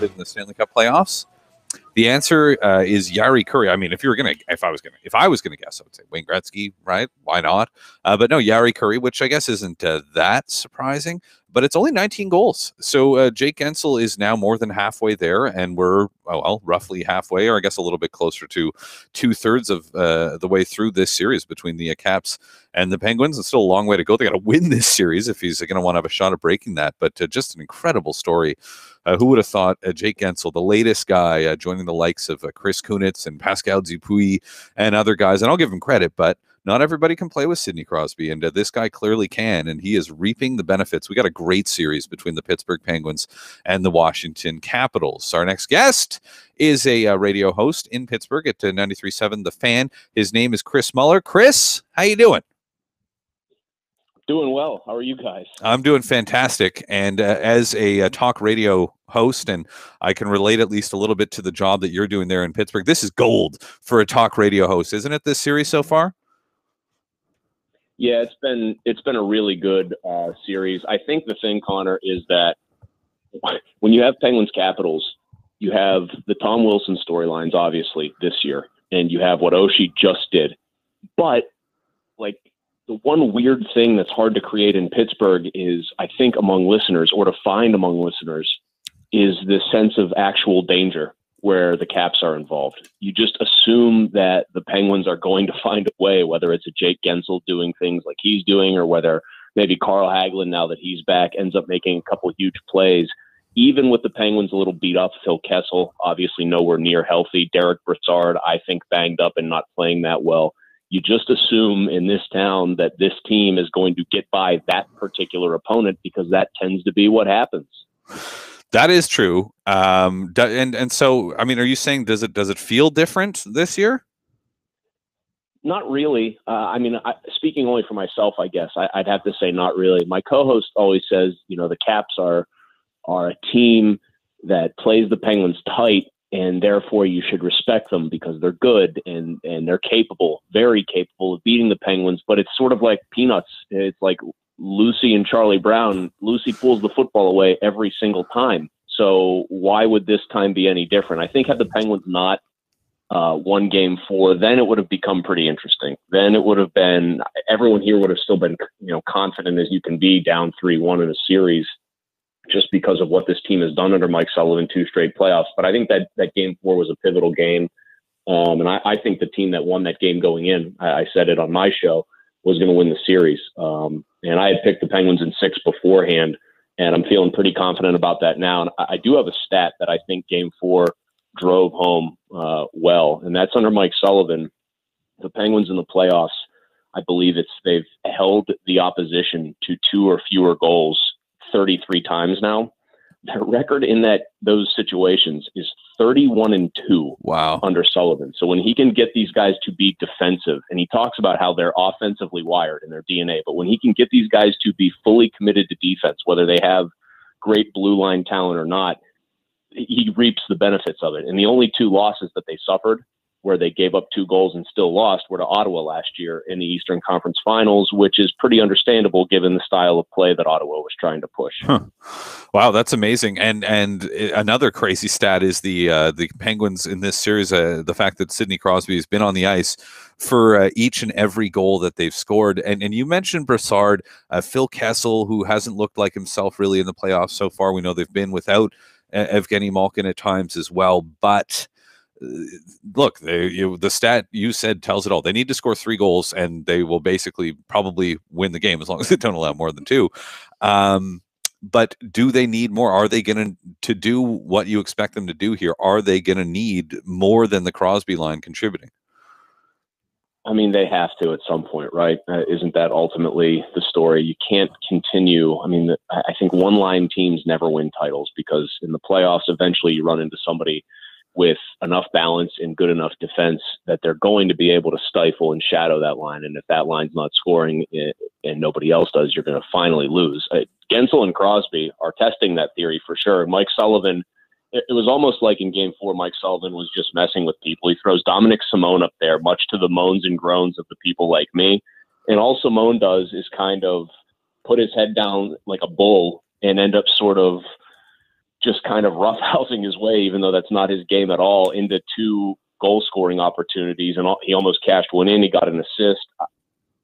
In the Stanley Cup playoffs? The answer is Jari Kurri. I mean, if I was gonna guess, I would say Wayne Gretzky, right? Why not? But no, Jari Kurri, which I guess isn't that surprising. But it's only 19 goals. So Jake Guentzel is now more than halfway there, and we're roughly halfway, or I guess a little bit closer to 2/3 of the way through this series between the Caps and the Penguins. It's still a long way to go. They got to win this series if he's going to want to have a shot at breaking that. But just an incredible story. Who would have thought Jake Guentzel, the latest guy, joining the likes of Chris Kunitz and Pascal Dupuis and other guys, and I'll give him credit, but not everybody can play with Sidney Crosby, and this guy clearly can, and he is reaping the benefits. We got a great series between the Pittsburgh Penguins and the Washington Capitals. Our next guest is a radio host in Pittsburgh at 93.7 The Fan. His name is Chris Mueller. Chris, how you doing? Doing well. How are you guys? I'm doing fantastic. And as a talk radio host, and I can relate at least a little bit to the job that you're doing there in Pittsburgh, this is gold for a talk radio host, isn't it, this series so far? Yeah, it's been a really good series. I think the thing, Connor, is that when you have Penguins Capitals, you have the Tom Wilson storylines, obviously, this year, and you have what Oshie just did. But, like, the one weird thing that's hard to create in Pittsburgh is, I think, among listeners, or to find among listeners, is this sense of actual danger where the Caps are involved. You just assume that the Penguins are going to find a way, whether it's a Jake Gensel doing things like he's doing, or whether maybe Carl Hagelin, now that he's back, ends up making a couple huge plays. Even with the Penguins a little beat up, Phil Kessel, obviously nowhere near healthy. Derek Brassard, I think, banged up and not playing that well. You just assume in this town that this team is going to get by that particular opponent, because that tends to be what happens. That is true. And so, I mean, are you saying does it feel different this year? Not really. I mean, speaking only for myself, I guess I'd have to say not really. My co-host always says, the Caps are a team that plays the Penguins tight, and therefore you should respect them because they're good and they're capable, very capable of beating the Penguins. But it's sort of like peanuts. It's like Lucy and Charlie Brown. Lucy pulls the football away every single time. So why would this time be any different? I think had the Penguins not won Game 4, then it would have become pretty interesting. Then it would have been, everyone here would have still been, confident as you can be down 3-1 in a series, just because of what this team has done under Mike Sullivan, 2 straight playoffs. But I think that Game 4 was a pivotal game. And I think the team that won that game going in, I said it on my show, was going to win the series. And I had picked the Penguins in 6 beforehand, and I'm feeling pretty confident about that now. And I do have a stat that I think Game 4 drove home well, and that's under Mike Sullivan. The Penguins in the playoffs, I believe they've held the opposition to 2 or fewer goals 33 times now. Their record in those situations is 31-2. Wow. Under Sullivan. So when he can get these guys to be defensive, and he talks about how they're offensively wired in their DNA, but when he can get these guys to be fully committed to defense, whether they have great blue line talent or not, he reaps the benefits of it. And the only 2 losses that they suffered, where they gave up 2 goals and still lost, were to Ottawa last year in the Eastern Conference Finals, which is pretty understandable given the style of play that Ottawa was trying to push. Huh. Wow, that's amazing. And another crazy stat is the Penguins in this series, the fact that Sidney Crosby has been on the ice for each and every goal that they've scored. And you mentioned Brassard, Phil Kessel, who hasn't looked like himself really in the playoffs so far. We know they've been without Evgeny Malkin at times as well, but look, the stat you said tells it all. They need to score 3 goals, and they will basically probably win the game as long as they don't allow more than 2. But do they need more? Are they going to do what you expect them to do here? Are they going to need more than the Crosby line contributing? I mean, they have to at some point, right? Isn't that ultimately the story? You can't continue. I mean, I think one-line teams never win titles, because in the playoffs, eventually you run into somebody with enough balance and good enough defense that they're going to be able to stifle and shadow that line. And if that line's not scoring and nobody else does, you're going to finally lose. Gensel and Crosby are testing that theory for sure. Mike Sullivan, it was almost like in Game 4, Mike Sullivan was just messing with people. He throws Dominic Simone up there, much to the moans and groans of the people like me. And all Simone does is kind of put his head down like a bull and end up sort of just kind of roughhousing his way, even though that's not his game at all, into 2 goal-scoring opportunities. And he almost cashed one in. He got an assist.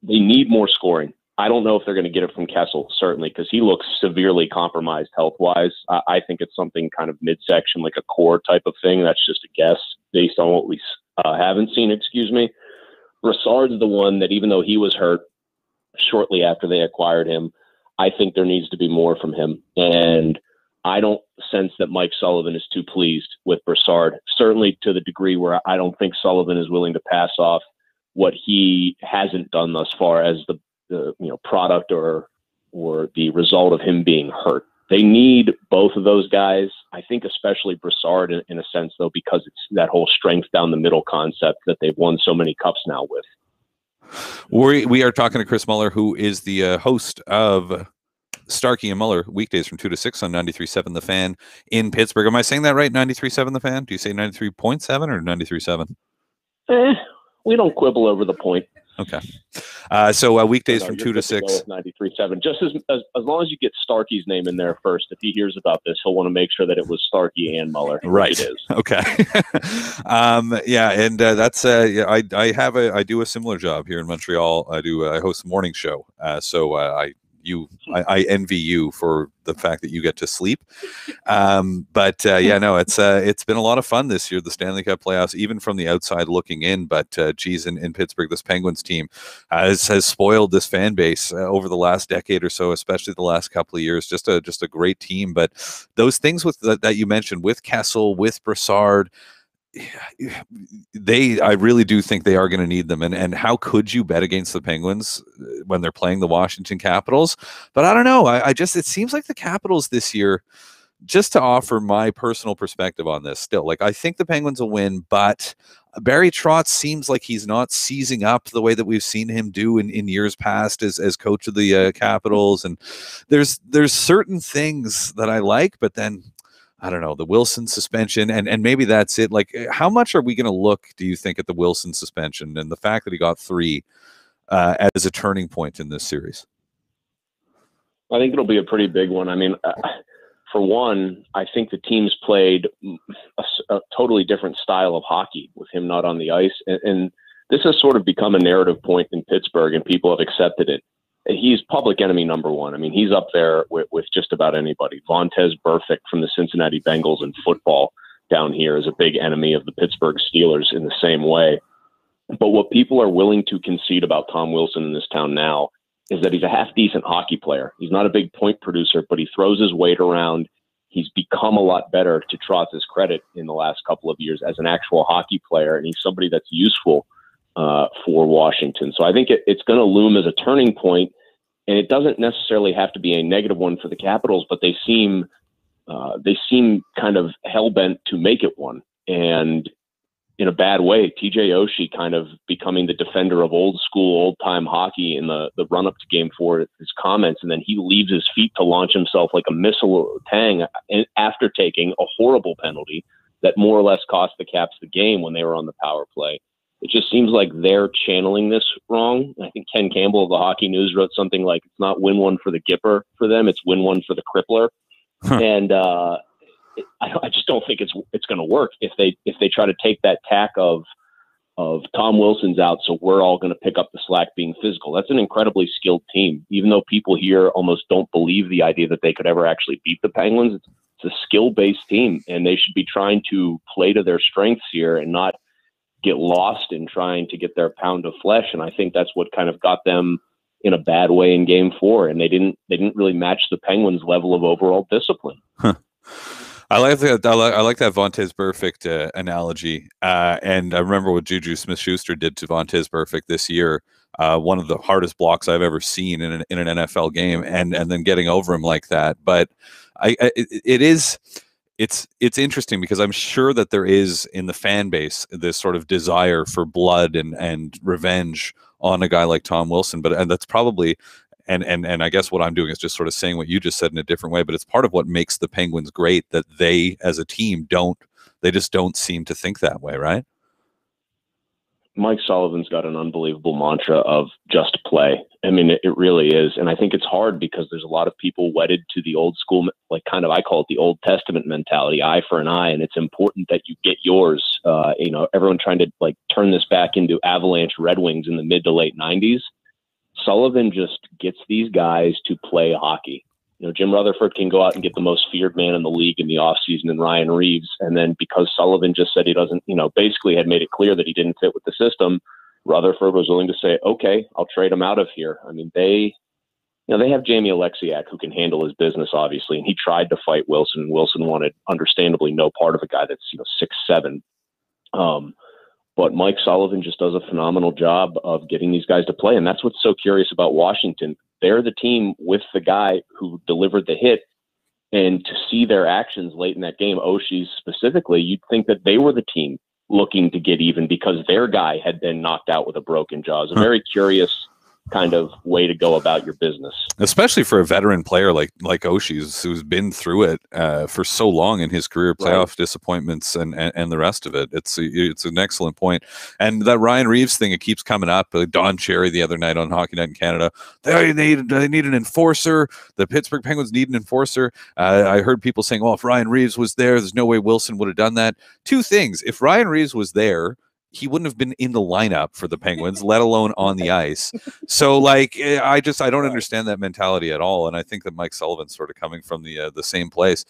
They need more scoring. I don't know if they're going to get it from Kessel, certainly, because he looks severely compromised health-wise. I think it's something kind of midsection, like a core type of thing. That's just a guess based on what we haven't seen, Brassard's the one that, even though he was hurt shortly after they acquired him, I think there needs to be more from him. And I don't sense that Mike Sullivan is too pleased with Brassard, certainly to the degree where I don't think Sullivan is willing to pass off what he hasn't done thus far as the product or the result of him being hurt. They need both of those guys. I think especially Brassard in a sense, though, because it's that whole strength down the middle concept that they've won so many cups now with. We are talking to Chris Mueller, who is the host of Starkey and Mueller weekdays from 2 to 6 on 93.7 The Fan in Pittsburgh. Am I saying that right? 93.7 The Fan? Do you say 93.7 or 93.7? We don't quibble over the point. Okay. So weekdays from 2 to 6. 93.7. Just as long as you get Starkey's name in there first. If he hears about this, he'll want to make sure that it was Starkey and Mueller. Right. It is. Okay. Yeah, and that's I do a similar job here in Montreal. I host a morning show. So I envy you for the fact that you get to sleep. But it's been a lot of fun this year, the Stanley Cup playoffs, even from the outside looking in. But geez, in Pittsburgh, this Penguins team has spoiled this fan base over the last decade or so, especially the last couple of years. Just a great team. But those things with that you mentioned with Kessel, with Brassard, I really do think they are going to need them. And how could you bet against the Penguins when they're playing the Washington Capitals? But I don't know. It seems like the Capitals this year, just to offer my personal perspective on this still, like I think the Penguins will win, but Barry Trotz seems like he's not seizing up the way that we've seen him do in years past as coach of the Capitals. And there's certain things that I like, but then I don't know, the Wilson suspension, and maybe that's it. Like, how much are we going to look, do you think, at the Wilson suspension and the fact that he got 3 as a turning point in this series? I think it'll be a pretty big one. I mean, for one, I think the teams played a totally different style of hockey with him not on the ice. And this has sort of become a narrative point in Pittsburgh, and people have accepted it. He's public enemy number 1. I mean, he's up there with just about anybody. Vontaze Burfict from the Cincinnati Bengals in football down here is a big enemy of the Pittsburgh Steelers in the same way. But what people are willing to concede about Tom Wilson in this town now is that he's a half-decent hockey player. He's not a big point producer, but he throws his weight around. He's become a lot better, to Trotz's credit, in the last couple of years as an actual hockey player, and he's somebody that's useful for Washington. So I think it's going to loom as a turning point, and it doesn't necessarily have to be a negative one for the Capitals, but they seem kind of hell-bent to make it one. And in a bad way, TJ Oshie kind of becoming the defender of old school, old time hockey in the run up to Game 4, his comments, and then he leaves his feet to launch himself like a missile tang after taking a horrible penalty that more or less cost the Caps the game when they were on the power play. It just seems like they're channeling this wrong. I think Ken Campbell of the Hockey News wrote something like, it's not win one for the Gipper for them, it's win one for the Crippler. Huh. And I just don't think it's going to work if they try to take that tack of Tom Wilson's out, so we're all going to pick up the slack being physical. That's an incredibly skilled team. Even though people here almost don't believe the idea that they could ever actually beat the Penguins, it's a skill-based team, and they should be trying to play to their strengths here and not get lost in trying to get their pound of flesh. And I think that's what kind of got them in a bad way in Game 4, and they didn't really match the Penguins' level of overall discipline. Huh. I like that. I like that Vontaze Burfict analogy. And I remember what Juju Smith-Schuster did to Vontaze Burfict this year. One of the hardest blocks I've ever seen in an NFL game, and then getting over him like that. But it's interesting because I'm sure that there is in the fan base this sort of desire for blood and revenge on a guy like Tom Wilson. But that's probably. And I guess what I'm doing is just sort of saying what you just said in a different way, but it's part of what makes the Penguins great, that they as a team just don't seem to think that way, right? Mike Sullivan's got an unbelievable mantra of just play. I mean, it really is. And I think it's hard because there's a lot of people wedded to the old school, like kind of, I call it the Old Testament mentality, eye for an eye. And it's important that you get yours. Everyone trying to like turn this back into Avalanche Red Wings in the mid to late 90s. Sullivan just gets these guys to play hockey. Jim Rutherford can go out and get the most feared man in the league in the offseason in Ryan Reeves. And then because Sullivan just said he doesn't, basically had made it clear that he didn't fit with the system, Rutherford was willing to say, okay, I'll trade him out of here. I mean, they have Jamie Alexiak who can handle his business, obviously. And he tried to fight Wilson. Wilson wanted, understandably, no part of a guy that's, 6'7". But Mike Sullivan just does a phenomenal job of getting these guys to play. And that's what's so curious about Washington. They're the team with the guy who delivered the hit. And to see their actions late in that game, Oshie specifically, you'd think that they were the team looking to get even because their guy had been knocked out with a broken jaw. It's a very curious kind of way to go about your business, especially for a veteran player like Oshie, who's been through it for so long in his career, playoff disappointments and the rest of it. It's an excellent point. And that Ryan Reeves thing, it keeps coming up. Don Cherry the other night on Hockey Night in Canada, they need an enforcer. The Pittsburgh Penguins need an enforcer. I heard people saying, well, if Ryan Reeves was there's no way Wilson would have done that. Two things: if Ryan Reeves was there, he wouldn't have been in the lineup for the Penguins, let alone on the ice. So, like, I don't understand that mentality at all. And I think that Mike Sullivan's sort of coming from the same place.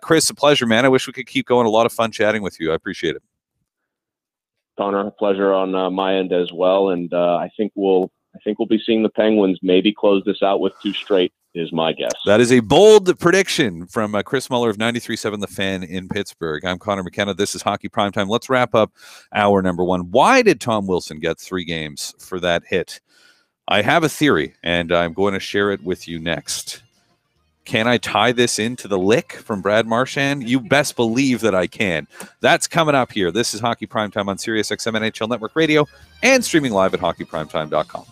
Chris, a pleasure, man. I wish we could keep going. A lot of fun chatting with you. I appreciate it. Connor, a pleasure on my end as well. And I think we'll be seeing the Penguins maybe close this out with 2 straight. Is my guess. That is a bold prediction from Chris Mueller of 93.7 The Fan in Pittsburgh. I'm Conor McKenna. This is Hockey Primetime. Let's wrap up hour number 1. Why did Tom Wilson get 3 games for that hit? I have a theory, and I'm going to share it with you next. Can I tie this into the lick from Brad Marchand? You best believe that I can. That's coming up here. This is Hockey Primetime on SiriusXM NHL Network Radio and streaming live at hockeyprimetime.com.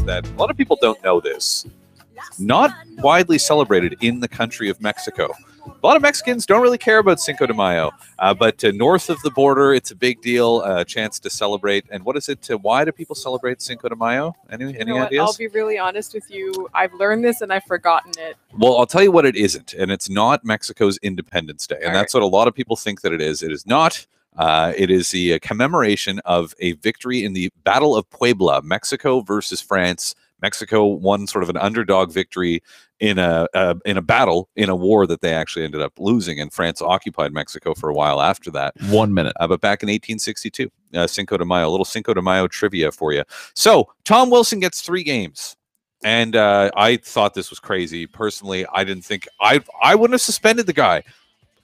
that a lot of people don't know this. Not widely celebrated in the country of Mexico. A lot of Mexicans don't really care about Cinco de Mayo, but north of the border, it's a big deal, a chance to celebrate. And what is it? Why do people celebrate Cinco de Mayo? Any ideas? I'll be really honest with you. I've learned this and I've forgotten it. Well, I'll tell you what it isn't, and it's not Mexico's Independence Day, and that's what a lot of people think that it is. It is not. It is the commemoration of a victory in the Battle of Puebla, Mexico versus France. Mexico won sort of an underdog victory in a battle in a war that they actually ended up losing, and France occupied Mexico for a while after that. 1 minute. But back in 1862, Cinco de Mayo, a little Cinco de Mayo trivia for you. So Tom Wilson gets 3 games. And I thought this was crazy. Personally, I didn't think I wouldn't have suspended the guy.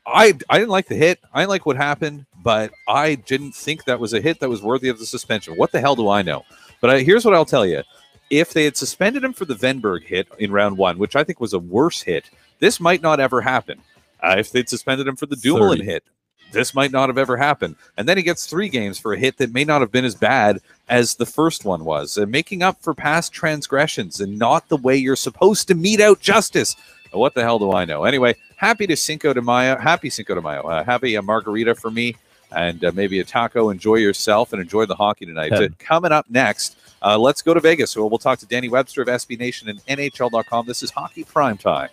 I didn't like the hit. I didn't like what happened, but I didn't think that was a hit that was worthy of the suspension. What the hell do I know? But here's what I'll tell you. If they had suspended him for the Venberg hit in round 1, which I think was a worse hit, this might not ever happen. If they'd suspended him for the Dumoulin hit, this might not have ever happened. And then he gets 3 games for a hit that may not have been as bad as the first one was. Making up for past transgressions and not the way you're supposed to mete out justice. What the hell do I know? Anyway, happy Cinco de Mayo. Have a margarita for me and maybe a taco. Enjoy yourself and enjoy the hockey tonight. Coming up next, let's go to Vegas. We'll talk to Danny Webster of SB Nation and NHL.com. This is Hockey Primetime.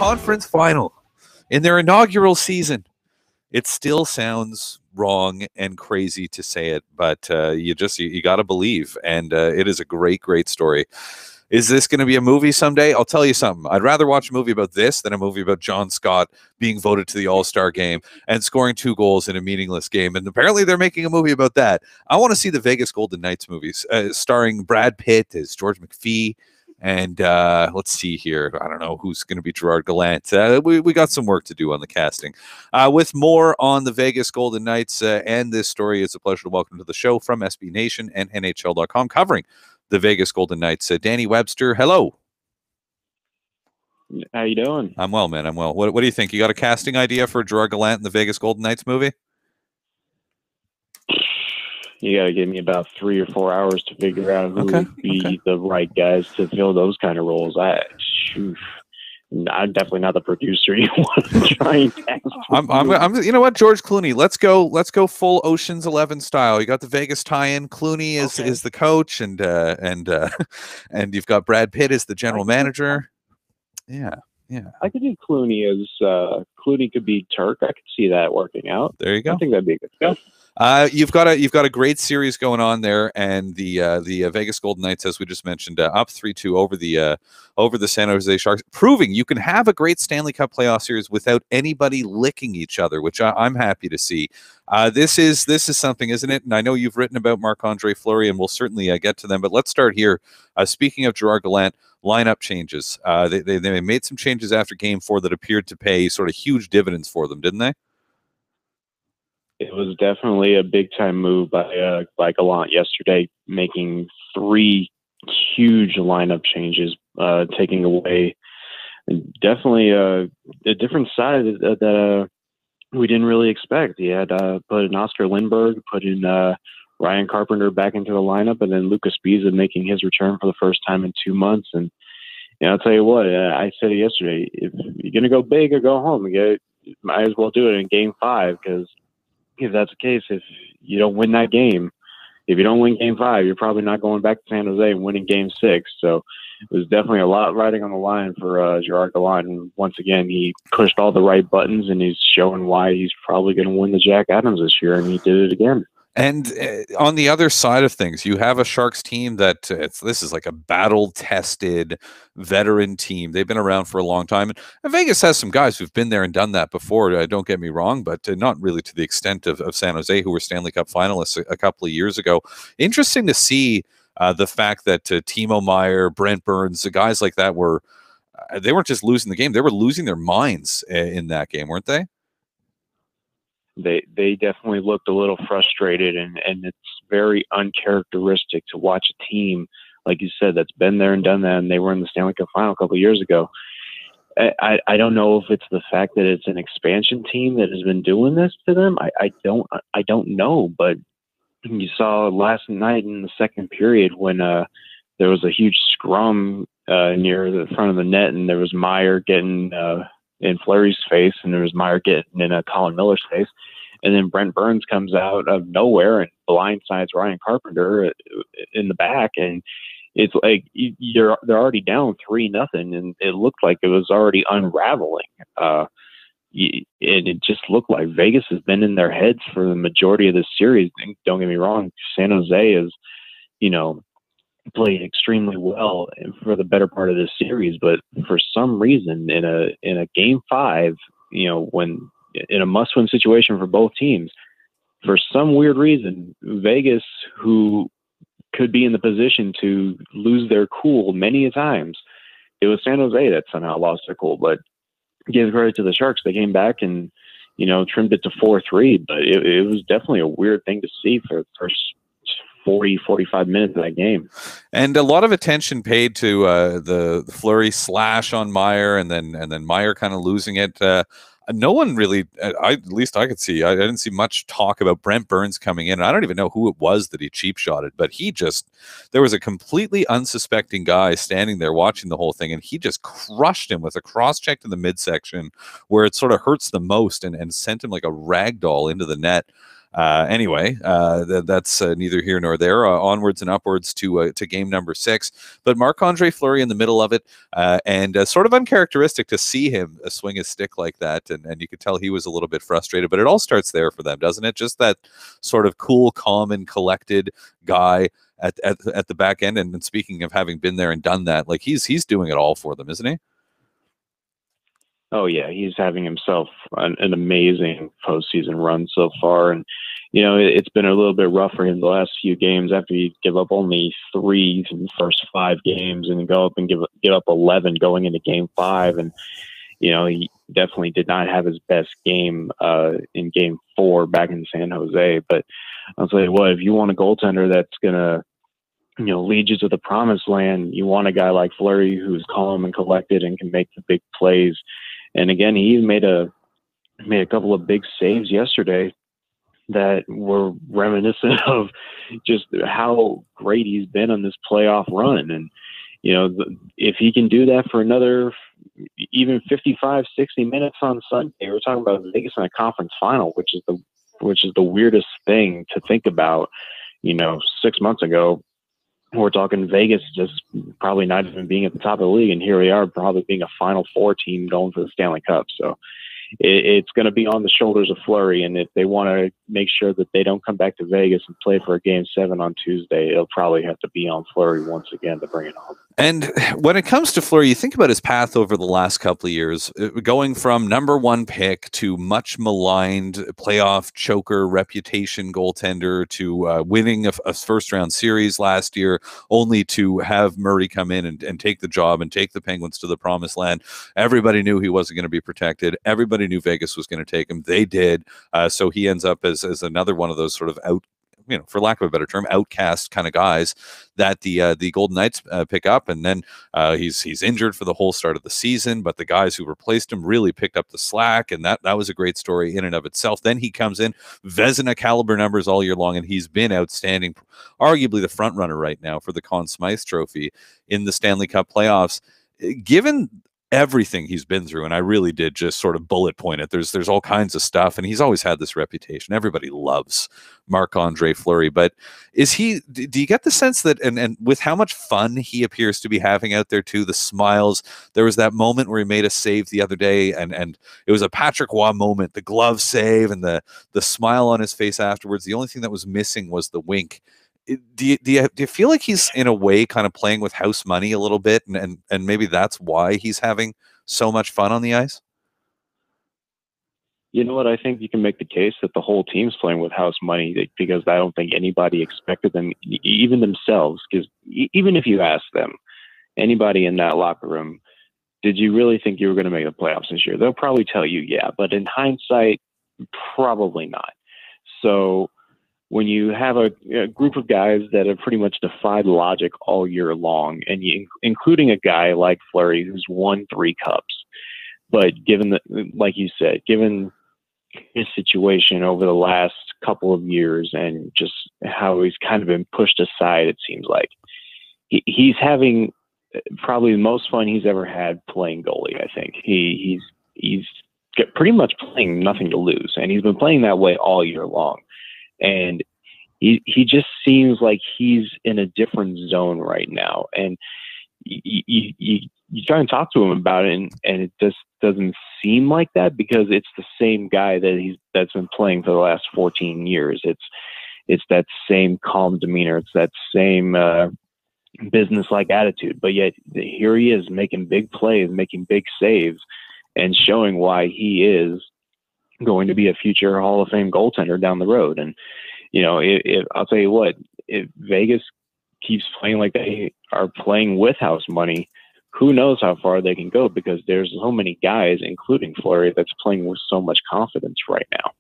conference final in their inaugural season. It still sounds wrong and crazy to say it, but you got to believe, and it is a great story. Is this going to be a movie someday? I'll tell you something. I'd rather watch a movie about this than a movie about John Scott being voted to the All-Star game and scoring 2 goals in a meaningless game. And apparently they're making a movie about that. I want to see the Vegas Golden Knights movies starring Brad Pitt as George McPhee. And let's see here. I don't know who's going to be Gerard Gallant. We got some work to do on the casting. With more on the Vegas Golden Knights and this story, it's a pleasure to welcome to the show from SB Nation and NHL.com covering the Vegas Golden Knights. Danny Webster, hello. How you doing? I'm well, man. I'm well. What do you think? You got a casting idea for Gerard Gallant in the Vegas Golden Knights movie? You got to give me about 3 or 4 hours to figure out who would be the right guys to fill those kind of roles. I'm definitely not the producer you want to try and cast. I'm you know what, George Clooney, let's go full Ocean's 11 style. You got the Vegas tie-in. Clooney is the coach, and you've got Brad Pitt as the general manager. Yeah. I could do Clooney as Clooney could be Turk. I could see that working out. There you go. I think that'd be a good stuff. You've got a great series going on there, and the Vegas Golden Knights, as we just mentioned, up 3-2 over the San Jose Sharks, proving you can have a great Stanley Cup playoff series without anybody licking each other, which I'm happy to see. This is something, isn't it? And I know you've written about Marc-Andre Fleury, and we'll certainly get to them. But let's start here. Speaking of Gerard Gallant, lineup changes. They made some changes after Game 4 that appeared to pay sort of huge dividends for them, didn't they? It was definitely a big-time move by Gallant yesterday, making 3 huge lineup changes, taking away definitely a different side that we didn't really expect. He had put in Oscar Lindbergh, put in Ryan Carpenter back into the lineup, and then Lucas Biza making his return for the first time in 2 months. And I'll tell you what, I said it yesterday, if you're going to go big or go home, you might as well do it in Game 5, because if that's the case, if you don't win that game, if you don't win Game 5, you're probably not going back to San Jose and winning Game 6. So it was definitely a lot riding on the line for Gerard Gallant. And once again, he pushed all the right buttons, and he's showing why he's probably going to win the Jack Adams this year, and he did it again. And on the other side of things, you have a Sharks team that this is like a battle-tested veteran team. They've been around for a long time. And Vegas has some guys who've been there and done that before, don't get me wrong, but not really to the extent of San Jose, who were Stanley Cup finalists a couple of years ago. Interesting to see the fact that Timo Meier, Brent Burns, the guys like that they weren't just losing the game. They were losing their minds in that game, weren't they? They definitely looked a little frustrated, and it's very uncharacteristic to watch a team, like you said, that's been there and done that, and they were in the Stanley Cup final a couple of years ago. I don't know if it's the fact that it's an expansion team that has been doing this to them. I don't know, but you saw last night in the second period when there was a huge scrum near the front of the net, and there was Meier getting in Fleury's face, and there was Meier getting in Colin Miller's face, and then Brent Burns comes out of nowhere and blindsides Ryan Carpenter in the back, and it's like they're already down 3-0, and it looked like it was already unraveling. It just looked like Vegas has been in their heads for the majority of this series. And don't get me wrong, San Jose is, played extremely well for the better part of this series, but for some reason in a Game 5, when in a must-win situation for both teams, for some weird reason, Vegas, who could be in the position to lose their cool many a times, it was San Jose that somehow lost their cool. But give credit to the Sharks, they came back and trimmed it to 4-3, but it was definitely a weird thing to see for the first 40-45 minutes of that game. And a lot of attention paid to the Fleury slash on Meier, and then Meier kind of losing it. No one really, at least I could see, I didn't see much talk about Brent Burns coming in. I don't even know who it was that he cheap shotted, but there was a completely unsuspecting guy standing there watching the whole thing, and he just crushed him with a cross check to the midsection where it sort of hurts the most, and sent him like a rag doll into the net. Anyway, that's neither here nor there. Onwards and upwards to game number 6. But Marc-Andre Fleury in the middle of it, and sort of uncharacteristic to see him swing his stick like that. And you could tell he was a little bit frustrated. But it all starts there for them, doesn't it? Just that sort of cool, calm, and collected guy at the back end. And speaking of having been there and done that, like he's doing it all for them, isn't he? Oh yeah, he's having himself an amazing postseason run so far, and you know it's been a little bit rough for him the last few games after he give up only 3 in the first 5 games, and go up and give up 11 going into Game 5, and you know he definitely did not have his best game in Game 4 back in San Jose. But I'll tell you what, if you want a goaltender that's gonna lead you to the promised land, you want a guy like Fleury who's calm and collected and can make the big plays. And again, he made a couple of big saves yesterday that were reminiscent of just how great he's been on this playoff run. And, if he can do that for another even 55, 60 minutes on Sunday, we're talking about Vegas in a conference final, which is the weirdest thing to think about. 6 months ago, we're talking Vegas just probably not even being at the top of the league, and here we are probably being a Final Four team going for the Stanley Cup. So it's going to be on the shoulders of Fleury, and if they want to make sure that they don't come back to Vegas and play for a Game 7 on Tuesday, it'll probably have to be on Fleury once again to bring it home. And when it comes to Fleury, you think about his path over the last couple of years, going from #1 pick to much maligned playoff choker reputation goaltender to winning a first-round series last year, only to have Murray come in and take the job and take the Penguins to the promised land. Everybody knew he wasn't going to be protected. Everybody knew Vegas was going to take him. They did. So he ends up as another one of those sort of for lack of a better term, outcast kind of guys that the Golden Knights pick up, and then he's injured for the whole start of the season. But the guys who replaced him really picked up the slack, and that was a great story in and of itself. Then he comes in, Vezina caliber numbers all year long, and he's been outstanding, arguably the front runner right now for the Conn Smythe Trophy in the Stanley Cup playoffs. Given everything he's been through, and I really did just sort of bullet point it. There's all kinds of stuff, and he's always had this reputation. Everybody loves Marc-Andre Fleury, but do you get the sense that, and with how much fun he appears to be having out there too, the smiles, there was that moment where he made a save the other day, and it was a Patrick Waugh moment, the glove save and the smile on his face afterwards. The only thing that was missing was the wink. Do you feel like he's in a way kind of playing with house money a little bit, and maybe that's why he's having so much fun on the ice? You know what? I think you can make the case that the whole team's playing with house money, because I don't think anybody expected them, even themselves, because even if you ask them, anybody in that locker room, did you really think you were going to make the playoffs this year? They'll probably tell you, yeah, but in hindsight, probably not. So when you have a group of guys that have pretty much defied logic all year long, and including a guy like Fleury who's won 3 cups, but given like you said, given his situation over the last couple of years and just how he's kind of been pushed aside, it seems like he's having probably the most fun he's ever had playing goalie. I think he's pretty much playing nothing to lose, and he's been playing that way all year long. And he just seems like he's in a different zone right now. And you try and talk to him about it, and it just doesn't seem like that, because it's the same guy that's been playing for the last 14 years. It's that same calm demeanor. It's that same business-like attitude. But yet here he is making big plays, making big saves, and showing why he is going to be a future Hall of Fame goaltender down the road. And, if I'll tell you what, if Vegas keeps playing like they are playing with house money, who knows how far they can go, because there's so many guys, including Fleury, that's playing with so much confidence right now.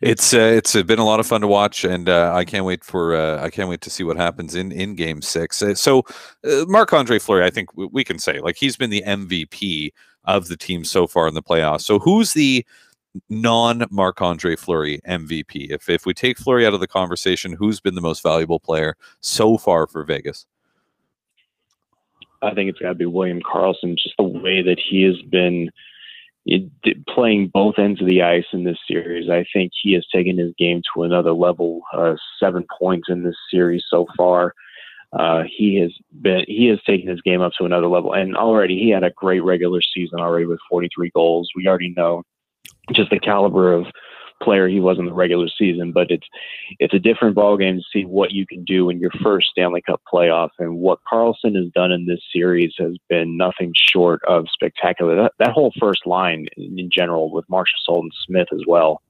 It's been a lot of fun to watch, and I can't wait to see what happens in Game 6. So Marc-Andre Fleury, I think we can say, like, he's been the MVP of the team so far in the playoffs. So who's the non-Marc-Andre Fleury MVP? If we take Fleury out of the conversation, who's been the most valuable player so far for Vegas? I think it's got to be William Karlsson. Just the way that he has been playing both ends of the ice in this series. I think he has taken his game to another level. 7 points in this series so far. He has taken his game up to another level, and already he had a great regular season already with 43 goals. We already know just the caliber of player he was in the regular season, but it's a different ballgame to see what you can do in your first Stanley Cup playoff. And what Karlsson has done in this series has been nothing short of spectacular. That whole first line in general, with Marshall Sultan Smith as well,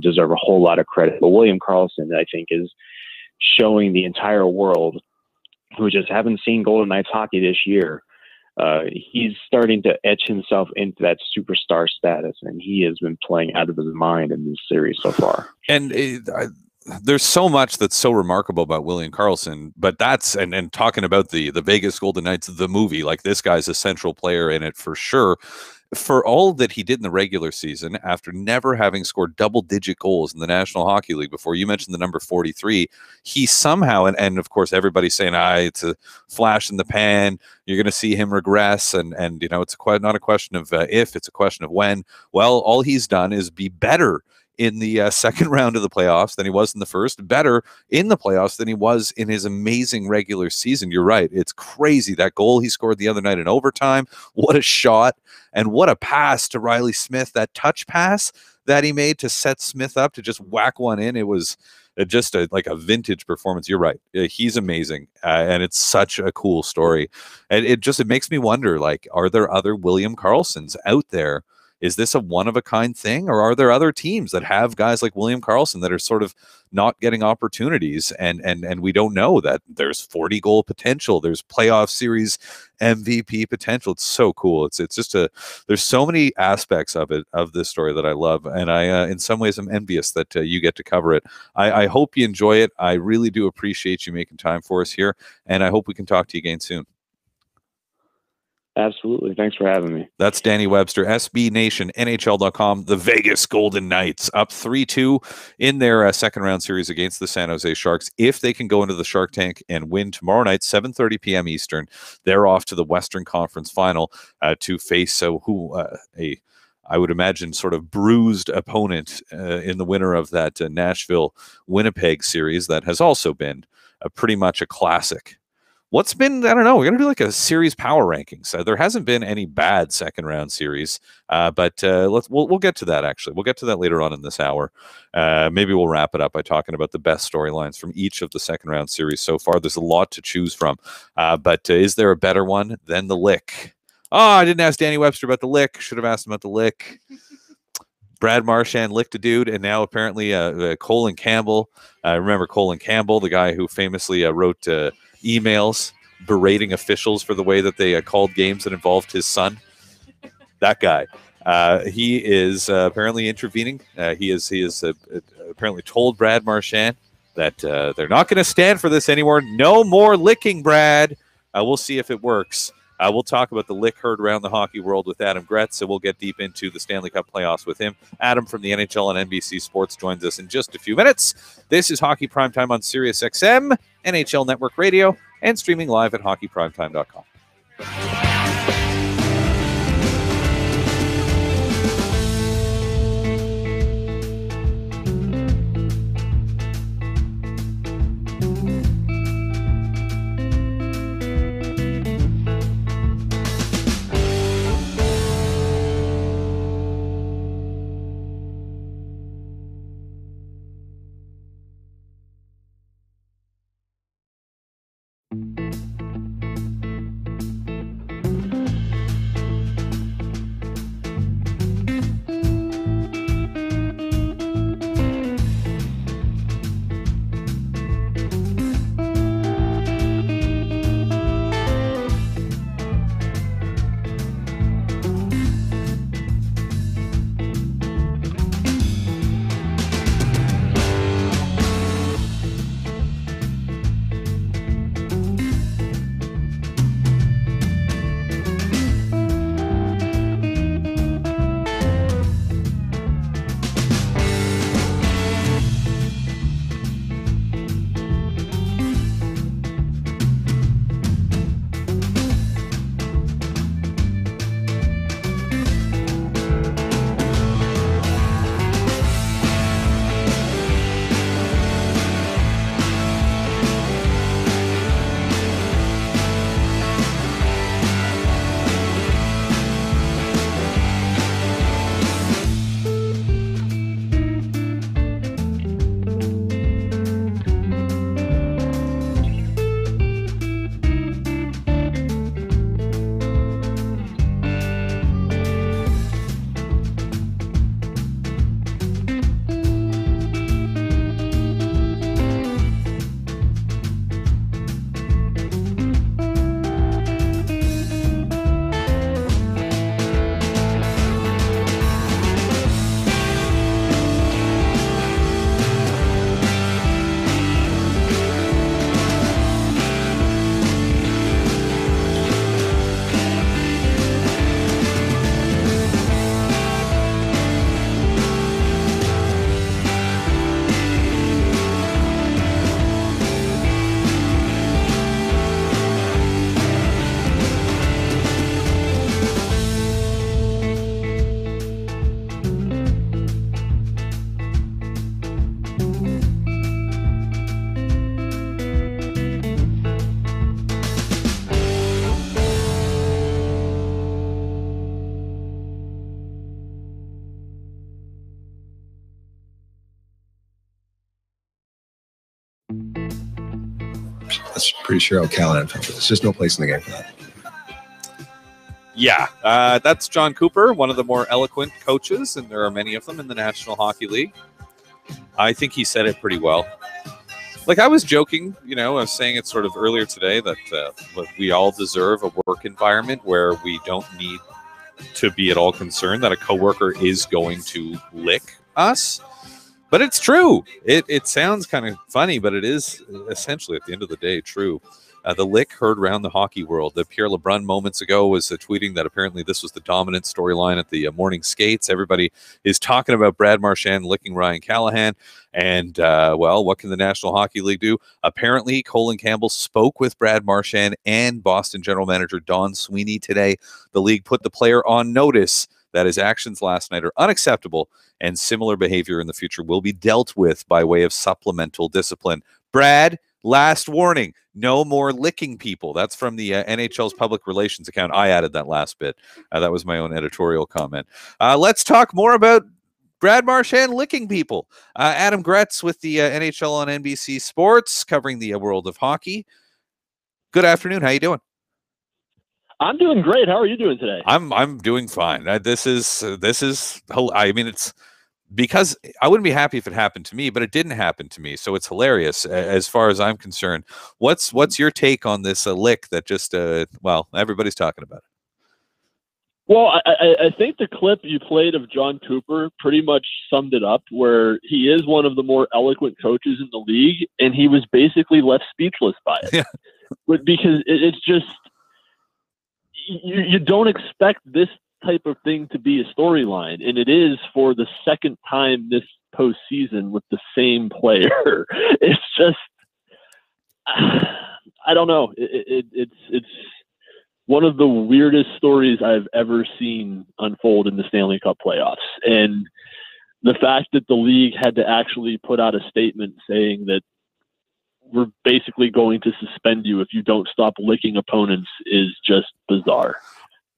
deserve a whole lot of credit. But William Karlsson, I think, is showing the entire world who just haven't seen Golden Knights hockey this year. He's starting to etch himself into that superstar status, and he has been playing out of his mind in this series so far. And there's so much that's so remarkable about William Karlsson, but that's and talking about the Vegas Golden Knights, the movie, like, this guy's a central player in it for sure. For all that he did in the regular season, after never having scored double-digit goals in the National Hockey League before, you mentioned the number 43, he somehow, and of course everybody's saying, it's a flash in the pan, you're going to see him regress, and it's not a question of if, it's a question of when. Well, all he's done is be better in the second round of the playoffs than he was in the first, better in the playoffs than he was in his amazing regular season. You're right. It's crazy. That goal he scored the other night in overtime, what a shot, and what a pass to Riley Smith, that touch pass that he made to set Smith up to just whack one in. It was just like a vintage performance. You're right. He's amazing. And it's such a cool story. And it makes me wonder, like, are there other William Karlssons out there? Is this a one-of-a-kind thing, or are there other teams that have guys like William Karlsson that are sort of not getting opportunities, and we don't know that there's 40-goal potential, there's playoff series MVP potential? It's so cool. It's just there's so many aspects of this story that I love, and I in some ways I'm envious that you get to cover it. I hope you enjoy it. I really do appreciate you making time for us here, and I hope we can talk to you again soon. Absolutely. Thanks for having me. That's Danny Webster, SB Nation, NHL.com. The Vegas Golden Knights up 3-2 in their second round series against the San Jose Sharks. If they can go into the Shark Tank and win tomorrow night, 7:30 p.m. Eastern, they're off to the Western Conference Final to face I would imagine, sort of bruised opponent in the winner of that Nashville-Winnipeg series that has also been pretty much a classic. What's been, I don't know, we're going to do like a series power rankings. There hasn't been any bad second round series, but we'll get to that, actually. We'll get to that later on in this hour. Maybe we'll wrap it up by talking about the best storylines from each of the second round series so far. There's a lot to choose from, but is there a better one than the Lick? Oh, I didn't ask Danny Webster about the Lick. Should have asked him about the Lick. Brad Marchand licked a dude, and now apparently Colin Campbell. Remember Colin Campbell, the guy who famously wrote emails berating officials for the way that they called games that involved his son? That guy. He is apparently intervening. He is apparently told Brad Marchand that they're not going to stand for this anymore. No more licking, Brad. We'll see if it works. We'll talk about the lick heard around the hockey world with Adam Gretz, and we'll get deep into the Stanley Cup playoffs with him. Adam from the NHL and NBC Sports joins us in just a few minutes. This is Hockey Primetime on Sirius XM, NHL Network Radio, and streaming live at hockeyprimetime.com. That's pretty sure how Callahan felt. There's just no place in the game for that. Yeah, that's John Cooper, one of the more eloquent coaches, and there are many of them in the National Hockey League. I think he said it pretty well. Like, I was joking, I was saying it sort of earlier today that we all deserve a work environment where we don't need to be at all concerned that a coworker is going to lick us. But it's true. It sounds kind of funny, but it is essentially, at the end of the day, true. The lick heard around the hockey world. The Pierre LeBrun moments ago was tweeting that apparently this was the dominant storyline at the morning skates. Everybody is talking about Brad Marchand licking Ryan Callahan. And, well, what can the National Hockey League do? Apparently, Colin Campbell spoke with Brad Marchand and Boston general manager Don Sweeney today. The league put the player on notice that his actions last night are unacceptable and similar behavior in the future will be dealt with by way of supplemental discipline. Brad, last warning, no more licking people. That's from the NHL's public relations account. I added that last bit. That was my own editorial comment. Let's talk more about Brad Marchand licking people. Adam Gretz with the NHL on NBC Sports, covering the world of hockey. Good afternoon. How you doing? I'm doing great. How are you doing today? I'm doing fine. This is. I mean, it's because I wouldn't be happy if it happened to me, but it didn't happen to me, so it's hilarious as far as I'm concerned. What's your take on this lick that just well, everybody's talking about it? Well, I think the clip you played of John Cooper pretty much summed it up, where he is one of the more eloquent coaches in the league, and he was basically left speechless by it. Yeah. But because it's just you don't expect this type of thing to be a storyline, and it is for the second time this postseason with the same player. It's just, I don't know. It's one of the weirdest stories I've ever seen unfold in the Stanley Cup playoffs, and the fact that the league had to actually put out a statement saying that we're basically going to suspend you if you don't stop licking opponents is just bizarre.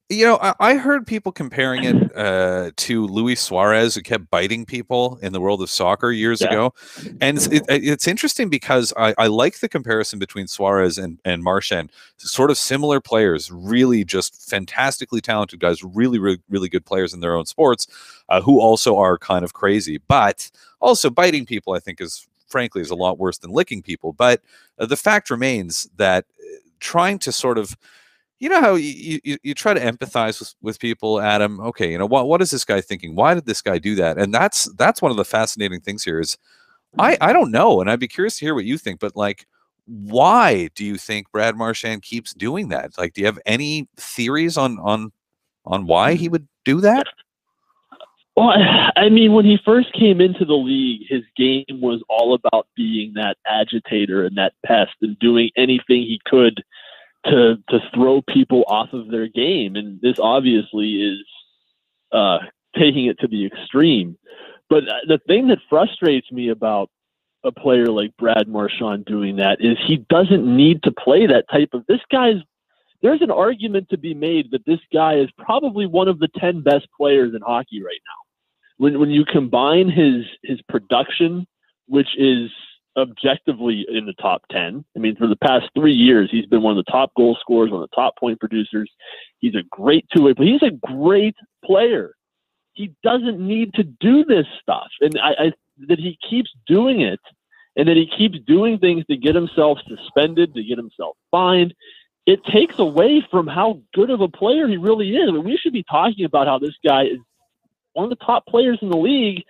I heard people comparing it to Luis Suarez, who kept biting people in the world of soccer years ago. And it's interesting because I like the comparison between Suarez and Marchand. Sort of similar players, really just fantastically talented guys, really, really, really good players in their own sports, who also are kind of crazy. But also biting people, I think, frankly, is a lot worse than licking people. But the fact remains that trying to sort of, how you try to empathize with people, Adam. Okay, what is this guy thinking? Why did this guy do that? And that's one of the fascinating things here is I don't know, and I'd be curious to hear what you think. But like, why do you think Brad Marchand keeps doing that? Like, do you have any theories on why he would do that? Well, I mean, when he first came into the league, his game was all about being that agitator and that pest and doing anything he could to throw people off of their game. And this obviously is taking it to the extreme. But the thing that frustrates me about a player like Brad Marchand doing that is he doesn't need to play that type of, there's an argument to be made that this guy is probably one of the 10 best players in hockey right now. When you combine his production, which is objectively in the top 10. I mean, for the past 3 years, he's been one of the top goal scorers, one of the top point producers. He's a great two-way player. He's a great player. He doesn't need to do this stuff. And that he keeps doing it, and that he keeps doing things to get himself suspended, to get himself fined. It takes away from how good of a player he really is. I mean, we should be talking about how this guy is one of the top players in the league,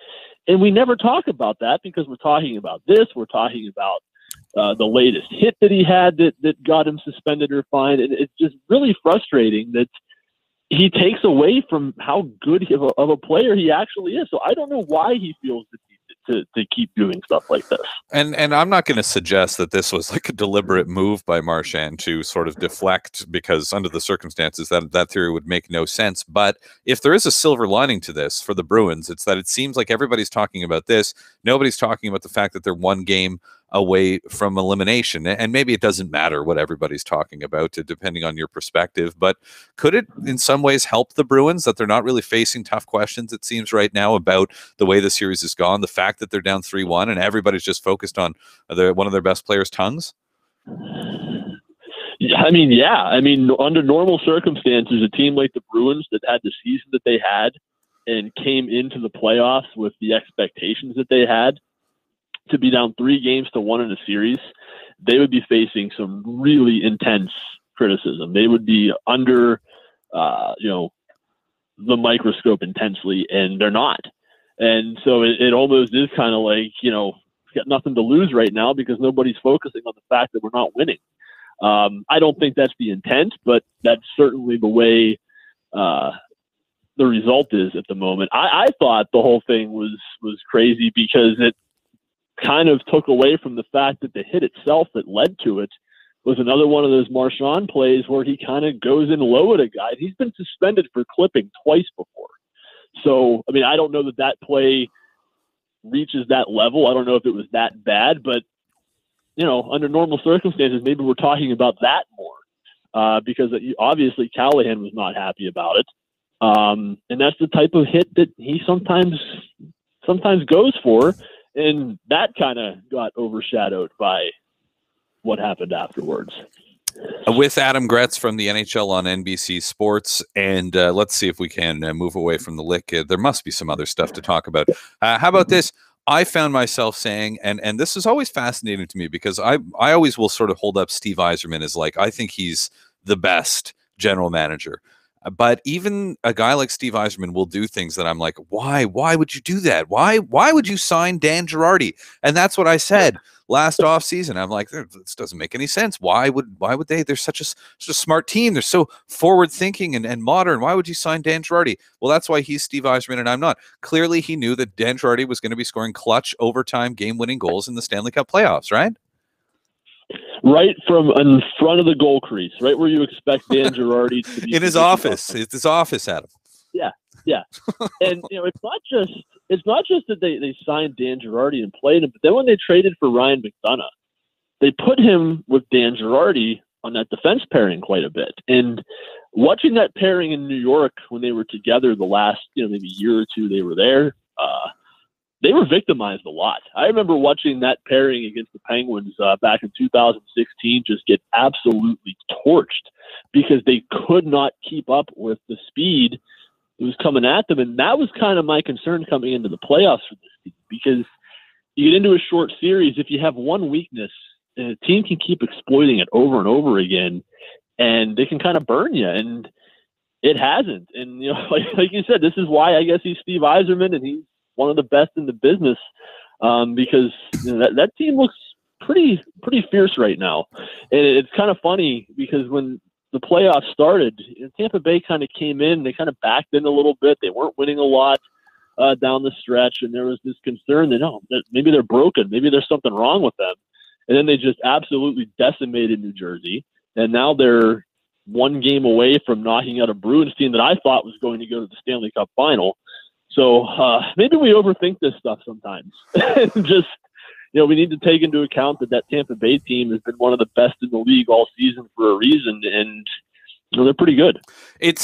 and we never talk about that because we're talking about this. We're talking about the latest hit that he had that got him suspended or fined. And it's just really frustrating that he takes away from how good of a player he actually is. So I don't know why he feels the need to keep doing stuff like this. And I'm not going to suggest that this was like a deliberate move by Marchand to sort of deflect, because under the circumstances that theory would make no sense. But if there is a silver lining to this for the Bruins, it's that it seems like everybody's talking about this. Nobody's talking about the fact that they're one game away from elimination. And maybe it doesn't matter what everybody's talking about, depending on your perspective. But could it in some ways help the Bruins that they're not really facing tough questions, it seems, right now about the way the series has gone, the fact that they're down 3-1 and everybody's just focused on one of their best players' tongues? I mean, yeah. I mean, under normal circumstances, a team like the Bruins that had the season that they had and came into the playoffs with the expectations that they had to be down 3-1 in a series, they would be facing some really intense criticism. They would be under, the microscope intensely, and they're not. And so it almost is kind of like, got nothing to lose right now because nobody's focusing on the fact that we're not winning. I don't think that's the intent, but that's certainly the way the result is at the moment. I thought the whole thing was crazy because it kind of took away from the fact that the hit itself that led to it was another one of those Marchand plays where he kind of goes in low at a guy. He's been suspended for clipping twice before. So, I mean, I don't know that play reaches that level. I don't know if it was that bad, but, under normal circumstances, maybe we're talking about that more because obviously Callahan was not happy about it. And that's the type of hit that he sometimes goes for. And that kind of got overshadowed by what happened afterwards. With Adam Gretz from the NHL on NBC Sports, and let's see if we can move away from the lick. There must be some other stuff to talk about. How about this? I found myself saying, and this is always fascinating to me because I always will sort of hold up Steve Yzerman as like, I think he's the best general manager. But even a guy like Steve Yzerman will do things that I'm like, why? Why would you do that? Why would you sign Dan Girardi? And that's what I said last offseason. I'm like, this doesn't make any sense. Why would they? They're such a smart team. They're so forward thinking and modern. Why would you sign Dan Girardi? Well, that's why he's Steve Yzerman and I'm not. Clearly, he knew that Dan Girardi was going to be scoring clutch overtime game-winning goals in the Stanley Cup playoffs, right? Right from in front of the goal crease, right where you expect Dan Girardi to be. In his office. It's his office, Adam. Yeah. And it's not just that they signed Dan Girardi and played him, but then when they traded for Ryan McDonough, they put him with Dan Girardi on that defense pairing quite a bit. And watching that pairing in New York when they were together the last, maybe year or two they were there, they were victimized a lot. I remember watching that pairing against the Penguins back in 2016 just get absolutely torched because they could not keep up with the speed that was coming at them. And that was kind of my concern coming into the playoffs for this team because you get into a short series, if you have one weakness, and a team can keep exploiting it over and over again, and they can kind of burn you. And it hasn't. And, like you said, this is why I guess he's Steve Yzerman and he's one of the best in the business because that team looks pretty fierce right now. And it's kind of funny because when the playoffs started, Tampa Bay kind of came in, they kind of backed in a little bit. They weren't winning a lot down the stretch, and there was this concern that maybe they're broken, maybe there's something wrong with them. And then they just absolutely decimated New Jersey, and now they're one game away from knocking out a Bruins team that I thought was going to go to the Stanley Cup final. So maybe we overthink this stuff sometimes. Just, we need to take into account that Tampa Bay team has been one of the best in the league all season for a reason, and they're pretty good.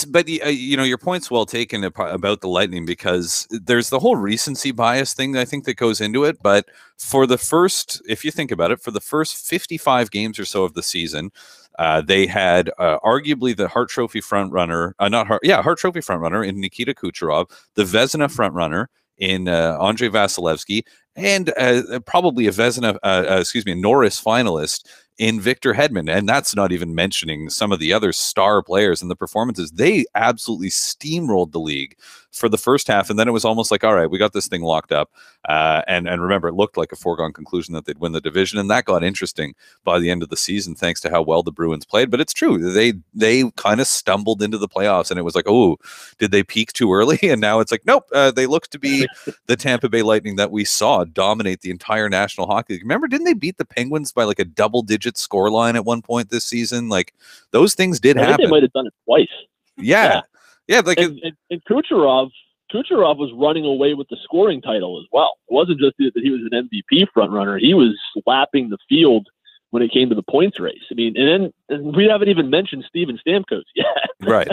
But your point's well taken about the Lightning because there's the whole recency bias thing I think that goes into it. But for the first, if you think about it, for the first 55 games or so of the season, they had arguably the Hart Trophy frontrunner, Hart Trophy frontrunner in Nikita Kucherov, the Vezina frontrunner in Andrei Vasilevsky, and probably a Norris finalist in Victor Hedman. And that's not even mentioning some of the other star players and the performances. They absolutely steamrolled the league for the first half. And then it was almost like, all right, we got this thing locked up. And remember, it looked like a foregone conclusion that they'd win the division. And that got interesting by the end of the season, thanks to how well the Bruins played. But it's true. They kind of stumbled into the playoffs and it was like, oh, did they peak too early? And now it's like, nope, they look to be the Tampa Bay Lightning that we saw dominate the entire National Hockey League. Remember, didn't they beat the Penguins by like a double-digit scoreline at one point this season? Like, those things did happen. They might have done it twice. Yeah. Like and Kucherov was running away with the scoring title as well. It wasn't just that he was an MVP frontrunner. He was lapping the field when it came to the points race. I mean, and we haven't even mentioned Steven Stamkos yet. Right.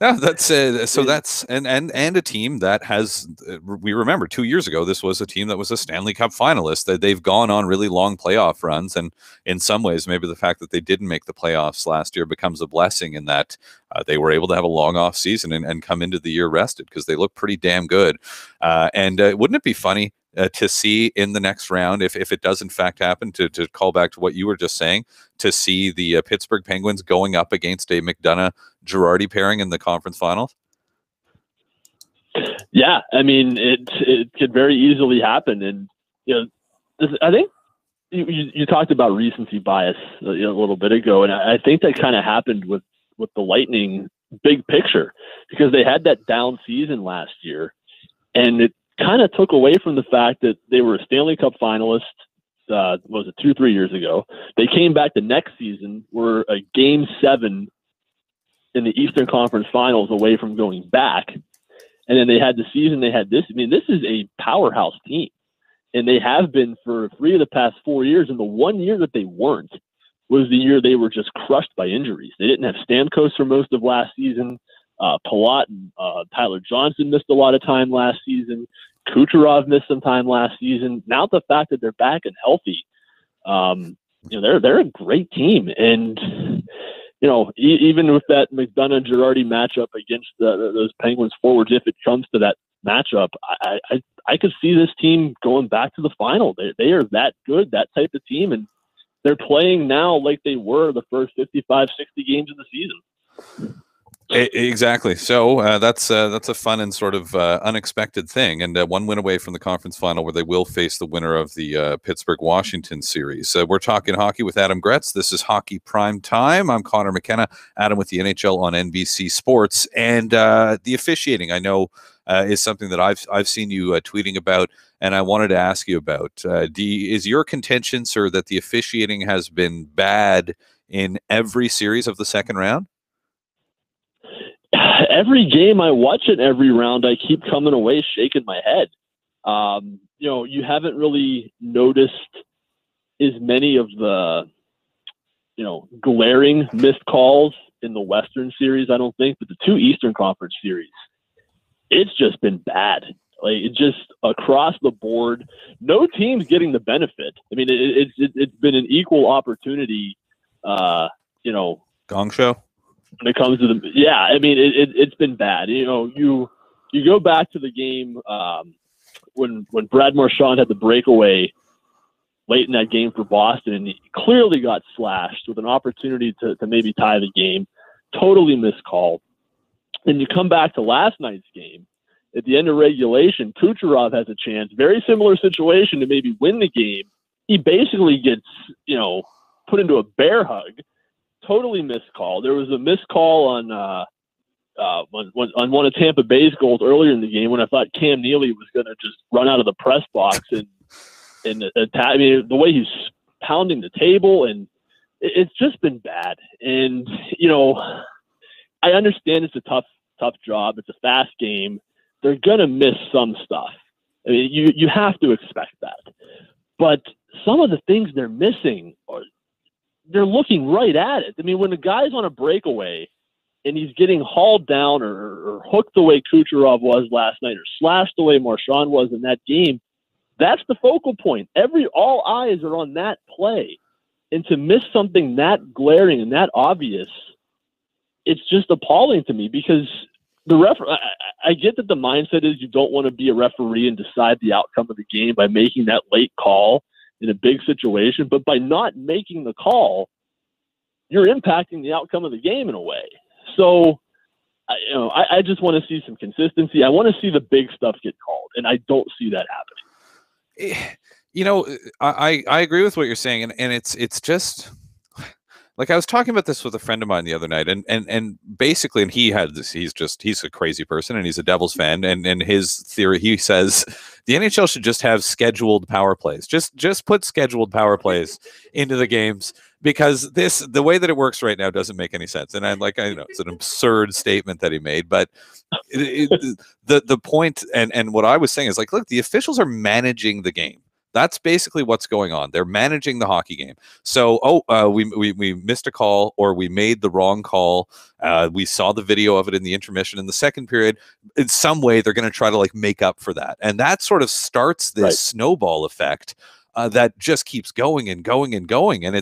No, that's so that's and a team that has, we remember 2 years ago this was a team that was a Stanley Cup finalist, that they've gone on really long playoff runs, and in some ways maybe the fact that they didn't make the playoffs last year becomes a blessing in that they were able to have a long off season and come into the year rested, because they look pretty damn good. And wouldn't it be funny to see in the next round, if it does in fact happen, to call back to what you were just saying, to see the Pittsburgh Penguins going up against a McDonough-Girardi pairing in the conference finals? Yeah, I mean, it could very easily happen. And, I think you talked about recency bias a little bit ago, and I think that kind of happened with the Lightning big picture, because they had that down season last year, and it kind of took away from the fact that they were a Stanley Cup finalist, was it 2-3 years ago? They came back the next season, were a Game 7 in the Eastern Conference Finals away from going back. And then they had the season they had this. I mean, this is a powerhouse team, and they have been for 3 of the past 4 years. And the 1 year that they weren't was the year they were just crushed by injuries. They didn't have Stamkos for most of last season. Palat and Tyler Johnson missed a lot of time last season. Kucherov missed some time last season. Now the fact that they're back and healthy, they're a great team. And even with that McDonough-Girardi matchup against those Penguins forwards, if it comes to that matchup, I could see this team going back to the final. They are that good, that type of team, and they're playing now like they were the first 55, 60 games of the season. Exactly. So that's a fun and sort of unexpected thing, and one win away from the conference final, where they will face the winner of the Pittsburgh-Washington series. We're talking hockey with Adam Gretz. This is Hockey Prime Time. I'm Conor McKenna. Adam with the NHL on NBC Sports, and the officiating, I know, is something that I've seen you tweeting about, and I wanted to ask you about. Is your contention, sir, that the officiating has been bad in every series of the second round? Every game I watch it, every round, I keep coming away shaking my head. You haven't really noticed as many of the, glaring missed calls in the Western series, I don't think, but the 2 Eastern Conference series, it's just been bad. Like, it just across the board, no team's getting the benefit. I mean, it's been an equal opportunity, Gong show. When it comes to it's been bad. You go back to the game when Brad Marchand had the breakaway late in that game for Boston, and he clearly got slashed with an opportunity to maybe tie the game. Totally miscalled. And you come back to last night's game. At the end of regulation, Kucherov has a chance, very similar situation, to maybe win the game. He basically gets, put into a bear hug. Totally missed call. There was a missed call on one of Tampa Bay's goals earlier in the game, when I thought Cam Neely was going to just run out of the press box and attack. I mean, the way he's pounding the table, and it's just been bad. And I understand it's a tough job. It's a fast game. They're going to miss some stuff. I mean, you have to expect that. But some of the things they're missing they're looking right at it. I mean, when the guy's on a breakaway and he's getting hauled down or hooked the way Kucherov was last night, or slashed the way Marchand was in that game, that's the focal point. All eyes are on that play. And to miss something that glaring and that obvious, it's just appalling to me, because I get that the mindset is you don't want to be a referee and decide the outcome of the game by making that late call in a big situation, but by not making the call, you're impacting the outcome of the game in a way. So, I just want to see some consistency. I want to see the big stuff get called, and I don't see that happening. I agree with what you're saying, and it's just like, I was talking about this with a friend of mine the other night, and basically, and he had this, he's a crazy person, and he's a Devils fan, and his theory, he says the NHL should just have scheduled power plays. Just put scheduled power plays into the games, because the way that it works right now doesn't make any sense. And I know it's an absurd statement that he made, but the point, and what I was saying is, like, look, the officials are managing the game. That's basically what's going on. They're managing the hockey game. So, we missed a call, or we made the wrong call. We saw the video of it in the intermission in the second period. In some way, they're going to try to like make up for that. And that sort of starts this snowball effect that just keeps going and going and going. And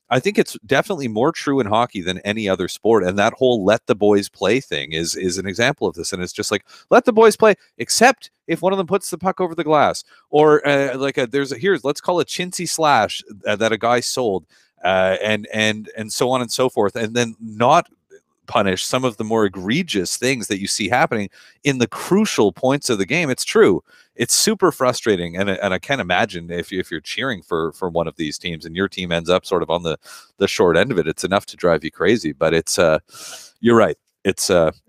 I think it's definitely more true in hockey than any other sport. And that whole let the boys play thing is an example of this. And it's just like, let the boys play, except if one of them puts the puck over the glass, or let's call it chintzy slash that a guy sold, and so on and so forth. And then not punish some of the more egregious things that you see happening in the crucial points of the game. It's true. It's super frustrating. And I can't imagine if you're cheering for one of these teams and your team ends up sort of on the short end of it, it's enough to drive you crazy. But it's, you're right. It's tough.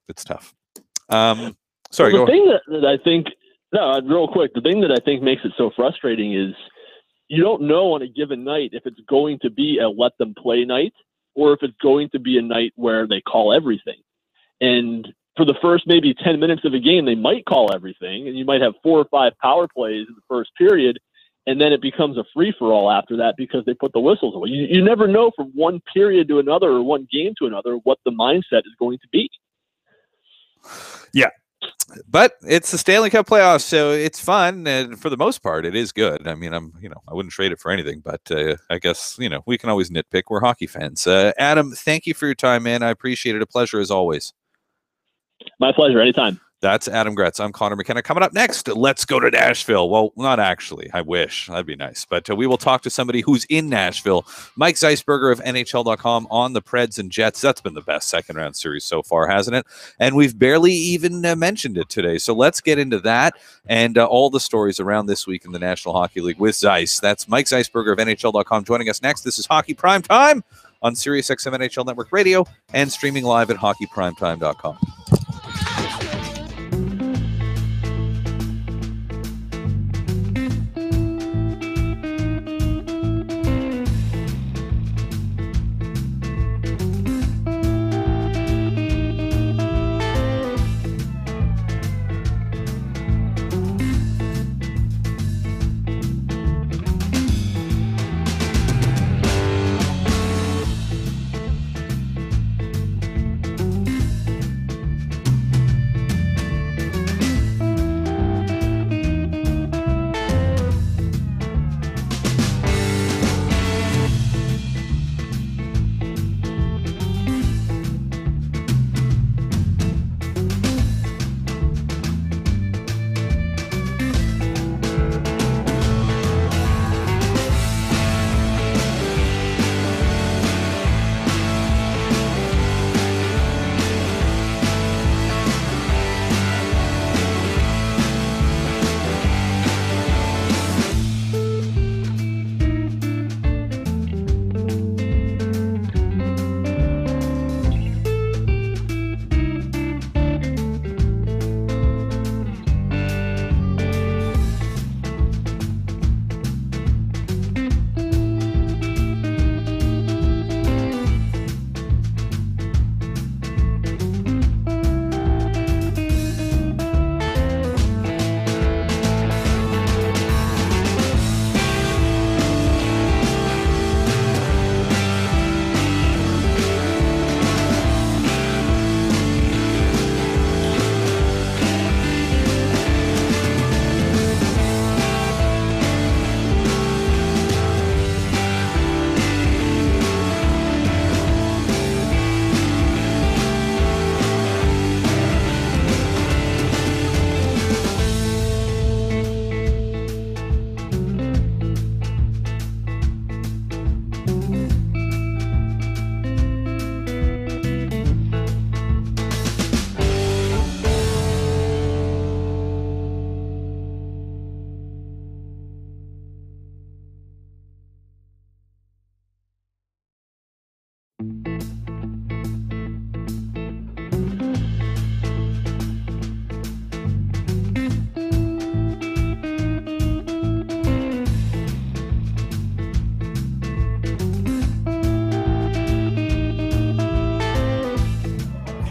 It's tough. Sorry. Well, the thing that I think, real quick, the thing that I think makes it so frustrating is you don't know on a given night if it's going to be a let them play night, or if it's going to be a night where they call everything. And for the first maybe 10 minutes of a game, they might call everything, and you might have 4 or 5 power plays in the first period, and then it becomes a free-for-all after that because they put the whistles away. You never know from one period to another or one game to another what the mindset is going to be. Yeah. But it's the Stanley Cup playoffs, so it's fun, and for the most part, it is good. I mean, I wouldn't trade it for anything, but I guess we can always nitpick. We're hockey fans. Adam, thank you for your time, man. I appreciate it. A pleasure as always. My pleasure. Anytime. That's Adam Gretz. I'm Conor McKenna. Coming up next, let's go to Nashville. Well, not actually. I wish. That'd be nice. But we will talk to somebody who's in Nashville. Mike Zeisberger of NHL.com on the Preds and Jets. That's been the best second-round series so far, hasn't it? And we've barely even mentioned it today. So let's get into that and all the stories around this week in the National Hockey League with Zeiss. That's Mike Zeisberger of NHL.com joining us next. This is Hockey Primetime on SiriusXM NHL Network Radio and streaming live at hockeyprimetime.com.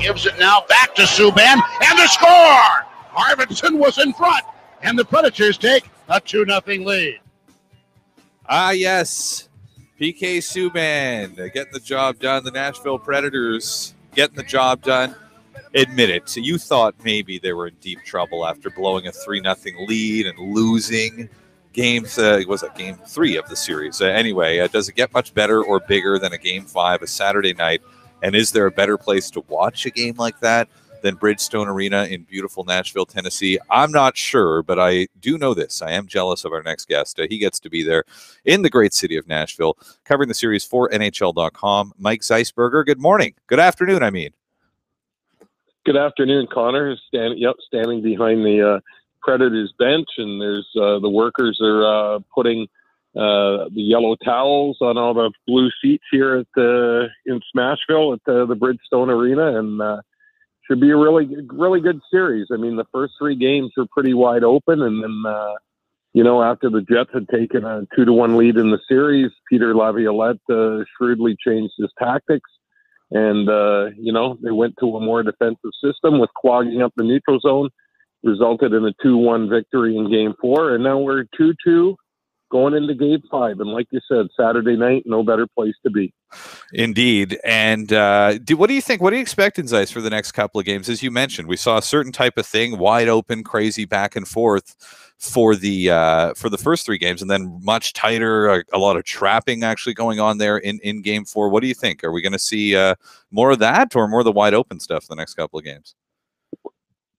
Gives it now back to Subban, and the score! Arvidsson was in front, and the Predators take A 2-0 lead. Ah, yes. PK Subban getting the job done. The Nashville Predators getting the job done. Admit it. You thought maybe they were in deep trouble after blowing a 3-0 lead and losing game 3 of the series. Anyway, does it get much better or bigger than a Game 5, a Saturday night? And is there a better place to watch a game like that than Bridgestone Arena in beautiful Nashville, Tennessee? I'm not sure, but I do know this. I am jealous of our next guest. He gets to be there in the great city of Nashville, covering the series for NHL.com. Mike Zeisberger, good morning. Good afternoon, I mean. Good afternoon, Connor. Standing behind the Predators bench, and there's the workers are putting the yellow towels on all the blue seats here at in Smashville at the Bridgestone Arena, and should be a really good series. I mean, the first 3 games were pretty wide open, and then after the Jets had taken a 2-1 lead in the series, Peter Laviolette shrewdly changed his tactics. And, they went to a more defensive system with clogging up the neutral zone, resulted in a 2-1 victory in Game 4. And now we're 2-2 going into Game 5. And like you said, Saturday night, no better place to be. Indeed. And what do you think? What do you expect in Zeiss for the next couple of games? As you mentioned, we saw a certain type of thing, wide open, crazy back and forth for the first 3 games, and then much tighter, a lot of trapping actually going on there in Game 4. What do you think? Are we going to see more of that or more of the wide open stuff the next couple of games?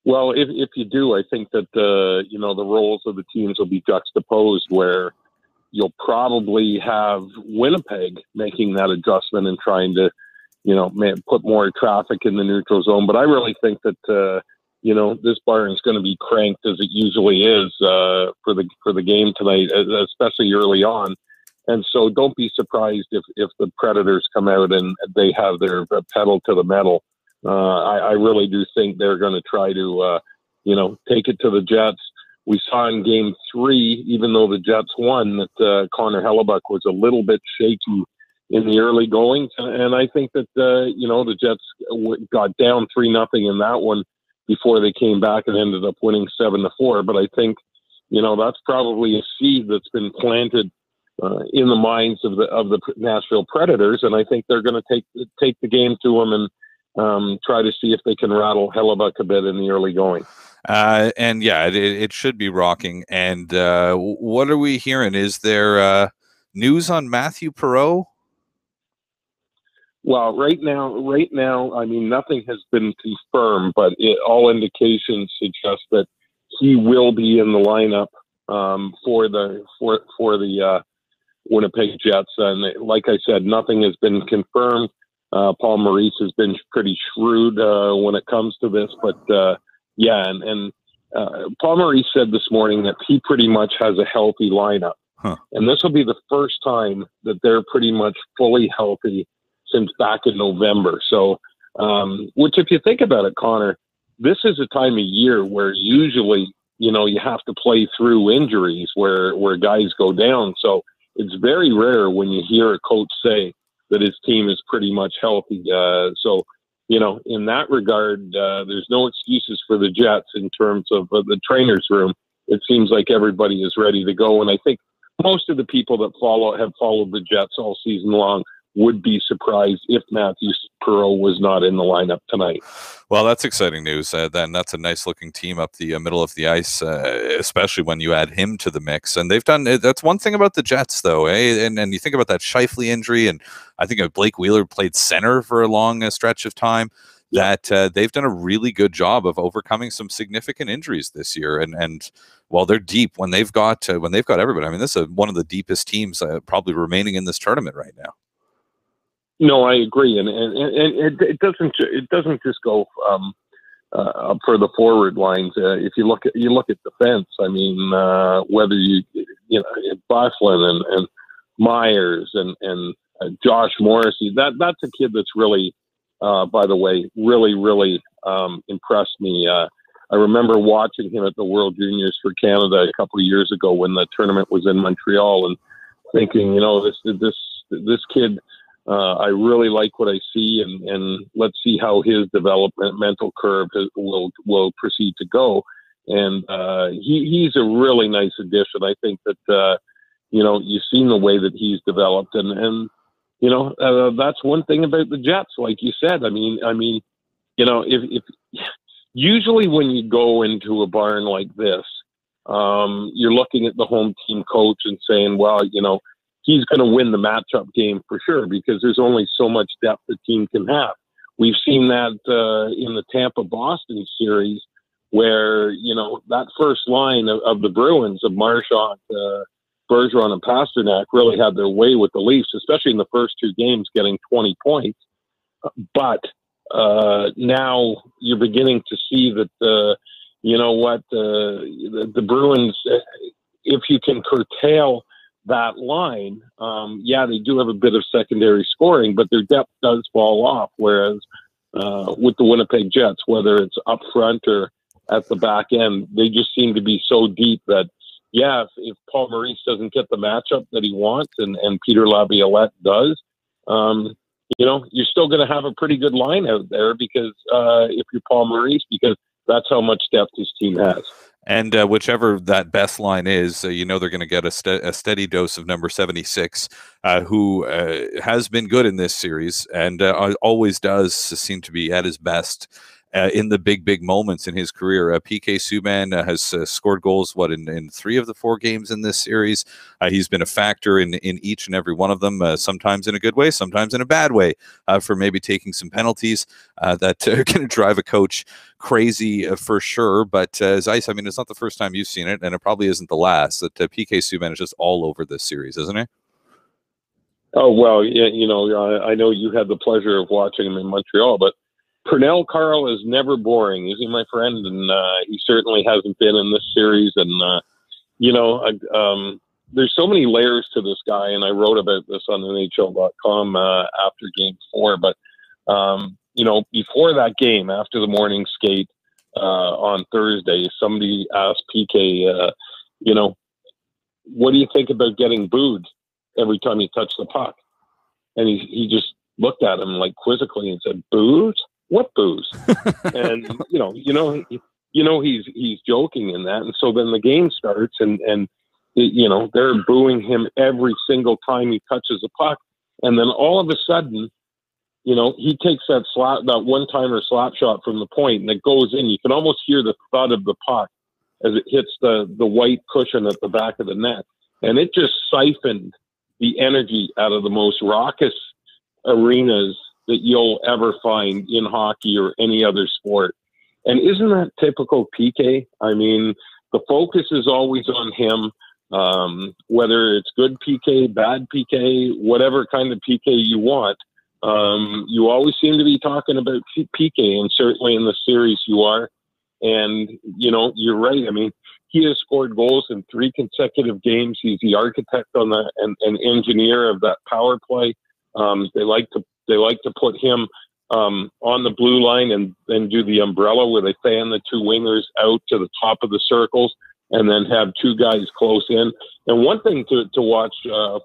Well, if you do, I think that the roles of the teams will be juxtaposed, where you'll probably have Winnipeg making that adjustment and trying to, put more traffic in the neutral zone. But I really think that, this barn's going to be cranked as it usually is for the game tonight, especially early on. And so don't be surprised if the Predators come out and they have their pedal to the metal. I really do think they're going to try to, take it to the Jets. We saw in Game 3, even though the Jets won, that Connor Hellebuck was a little bit shaky in the early goings. And I think that, the Jets got down 3-0 in that one before they came back and ended up winning 7-4. But I think, that's probably a seed that's been planted in the minds of the Nashville Predators. And I think they're going to take the game to them and try to see if they can rattle Hellebuck a bit in the early going. And yeah, it should be rocking. And what are we hearing? Is there news on Matthew Perreault? Well, right now, I mean, nothing has been confirmed, but all indications suggest that he will be in the lineup for the Winnipeg Jets. And like I said, nothing has been confirmed. Paul Maurice has been pretty shrewd when it comes to this, but Paul Maurice said this morning that he pretty much has a healthy lineup, and this will be the first time that they're pretty much fully healthy since back in November. So, which if you think about it, Connor, this is a time of year where usually, you have to play through injuries where guys go down. So it's very rare when you hear a coach say that his team is pretty much healthy. In that regard, there's no excuses for the Jets in terms of the trainer's room. It seems like everybody is ready to go. And I think most of the people that have followed the Jets all season long would be surprised if Matthew Perreault was not in the lineup tonight. Well, that's exciting news. Then that's a nice-looking team up the middle of the ice, especially when you add him to the mix. And they've done that's one thing about the Jets, though, eh? And you think about that Scheifele injury, and I think Blake Wheeler played center for a long stretch of time. That they've done a really good job of overcoming some significant injuries this year. And while they're deep, when they've got everybody, I mean, this is one of the deepest teams probably remaining in this tournament right now. No, I agree, and it doesn't just go for the forward lines. If you look at defense, I mean, whether you Byfuglien and Myers and Josh Morrissey, that's a kid that's really, by the way, really impressed me. I remember watching him at the World Juniors for Canada a couple of years ago when the tournament was in Montreal, and thinking, this kid. I really like what I see, and let's see how his developmental curve will proceed to go. And he's a really nice addition. I think that, you've seen the way that he's developed. And that's one thing about the Jets, like you said. I mean, if usually when you go into a barn like this, you're looking at the home team coach and saying, well, he's going to win the matchup game for sure, because there's only so much depth the team can have. We've seen that in the Tampa-Boston series, where, that first line of the Bruins of Marchand, Bergeron, and Pasternak really had their way with the Leafs, especially in the first two games, getting 20 points. But now you're beginning to see that, the Bruins, if you can curtail that line, they do have a bit of secondary scoring, but their depth does fall off. Whereas with the Winnipeg Jets, whether it's up front or at the back end, they just seem to be so deep that, if Paul Maurice doesn't get the matchup that he wants and Peter Laviolette does, you're still going to have a pretty good line out there, because if you're Paul Maurice, because that's how much depth his team has. And whichever that best line is, they're going to get a steady dose of number 76, who has been good in this series and always does seem to be at his best in the big moments in his career. PK Subban has scored goals, in 3 of the 4 games in this series. He's been a factor in each and every one of them, sometimes in a good way, sometimes in a bad way, for maybe taking some penalties that are going to drive a coach crazy for sure. But Zeiss, I mean, it's not the first time you've seen it, and it probably isn't the last, that PK Subban is just all over this series, isn't it? Oh, well, I know you had the pleasure of watching him in Montreal, but Pernell Carl is never boring, is he, my friend? And he certainly hasn't been in this series. And, there's so many layers to this guy, and I wrote about this on NHL.com after Game 4. But, before that game, after the morning skate on Thursday, somebody asked PK, what do you think about getting booed every time you touch the puck? And he just looked at him like quizzically and said, booed? What booze? And he's joking in that. And so then the game starts, and they're booing him every single time he touches a puck. And then all of a sudden, he takes that one-timer slap shot from the point, and it goes in. You can almost hear the thud of the puck as it hits the white cushion at the back of the net. And it just siphoned the energy out of the most raucous arenas that you'll ever find in hockey or any other sport. And isn't that typical PK? I mean, the focus is always on him, whether it's good PK, bad PK, whatever kind of PK you want. You always seem to be talking about PK, and certainly in the series you are. And, you're right. I mean, he has scored goals in 3 consecutive games. He's the architect on and engineer of that power play. They like to put him on the blue line and then do the umbrella where they fan the 2 wingers out to the top of the circles and then have 2 guys close in. And one thing to watch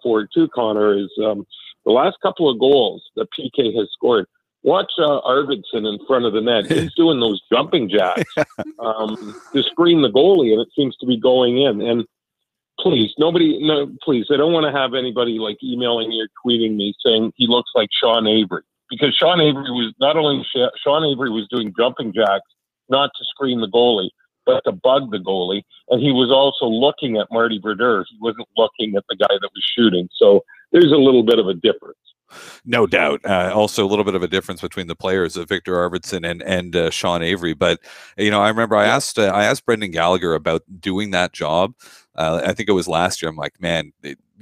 for too, Connor, is the last couple of goals that PK has scored. Watch Arvidsson in front of the net. He's doing those jumping jacks to screen the goalie, and it seems to be going in. And please, please, I don't want to have anybody like emailing me or tweeting me saying he looks like Sean Avery, because Sean Avery was doing jumping jacks, not to screen the goalie, but to bug the goalie. And he was also looking at Marty Brodeur. He wasn't looking at the guy that was shooting. So there's a little bit of a difference. No doubt. Also, a little bit of a difference between the players of Victor Arvidsson and Sean Avery. But I remember I asked Brendan Gallagher about doing that job. I think it was last year. I'm like, man,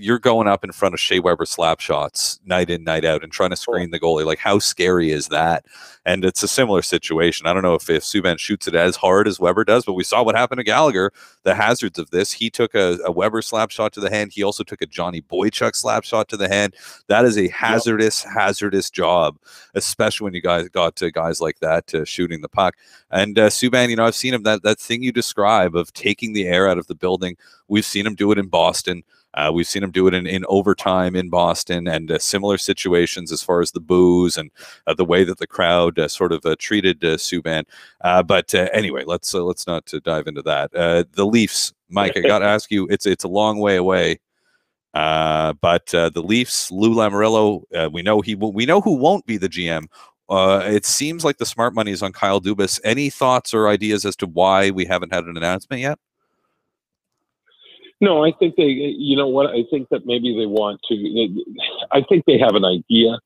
you're going up in front of Shea Weber slap shots night in, night out and trying to screen the goalie. Like, how scary is that? And it's a similar situation. I don't know if Subban shoots it as hard as Weber does, but we saw what happened to Gallagher, the hazards of this. He took a Weber slap shot to the hand. He also took a Johnny Boychuk slap shot to the hand. That is a hazardous job, especially when you guys got to guys like that shooting the puck. And Subban, I've seen him, that thing you describe of taking the air out of the building We've seen him do it in Boston. We've seen him do it in overtime in Boston, and similar situations as far as the boos and the way that the crowd sort of treated Subban. But anyway, let's not dive into that. The Leafs, Mike, I got to ask you, it's a long way away. But the Leafs, Lou Lamoriello, we know who won't be the GM. It seems like the smart money is on Kyle Dubas. Any thoughts or ideas as to why we haven't had an announcement yet? No, I think you know what? I think that maybe they want to. I think they have an idea.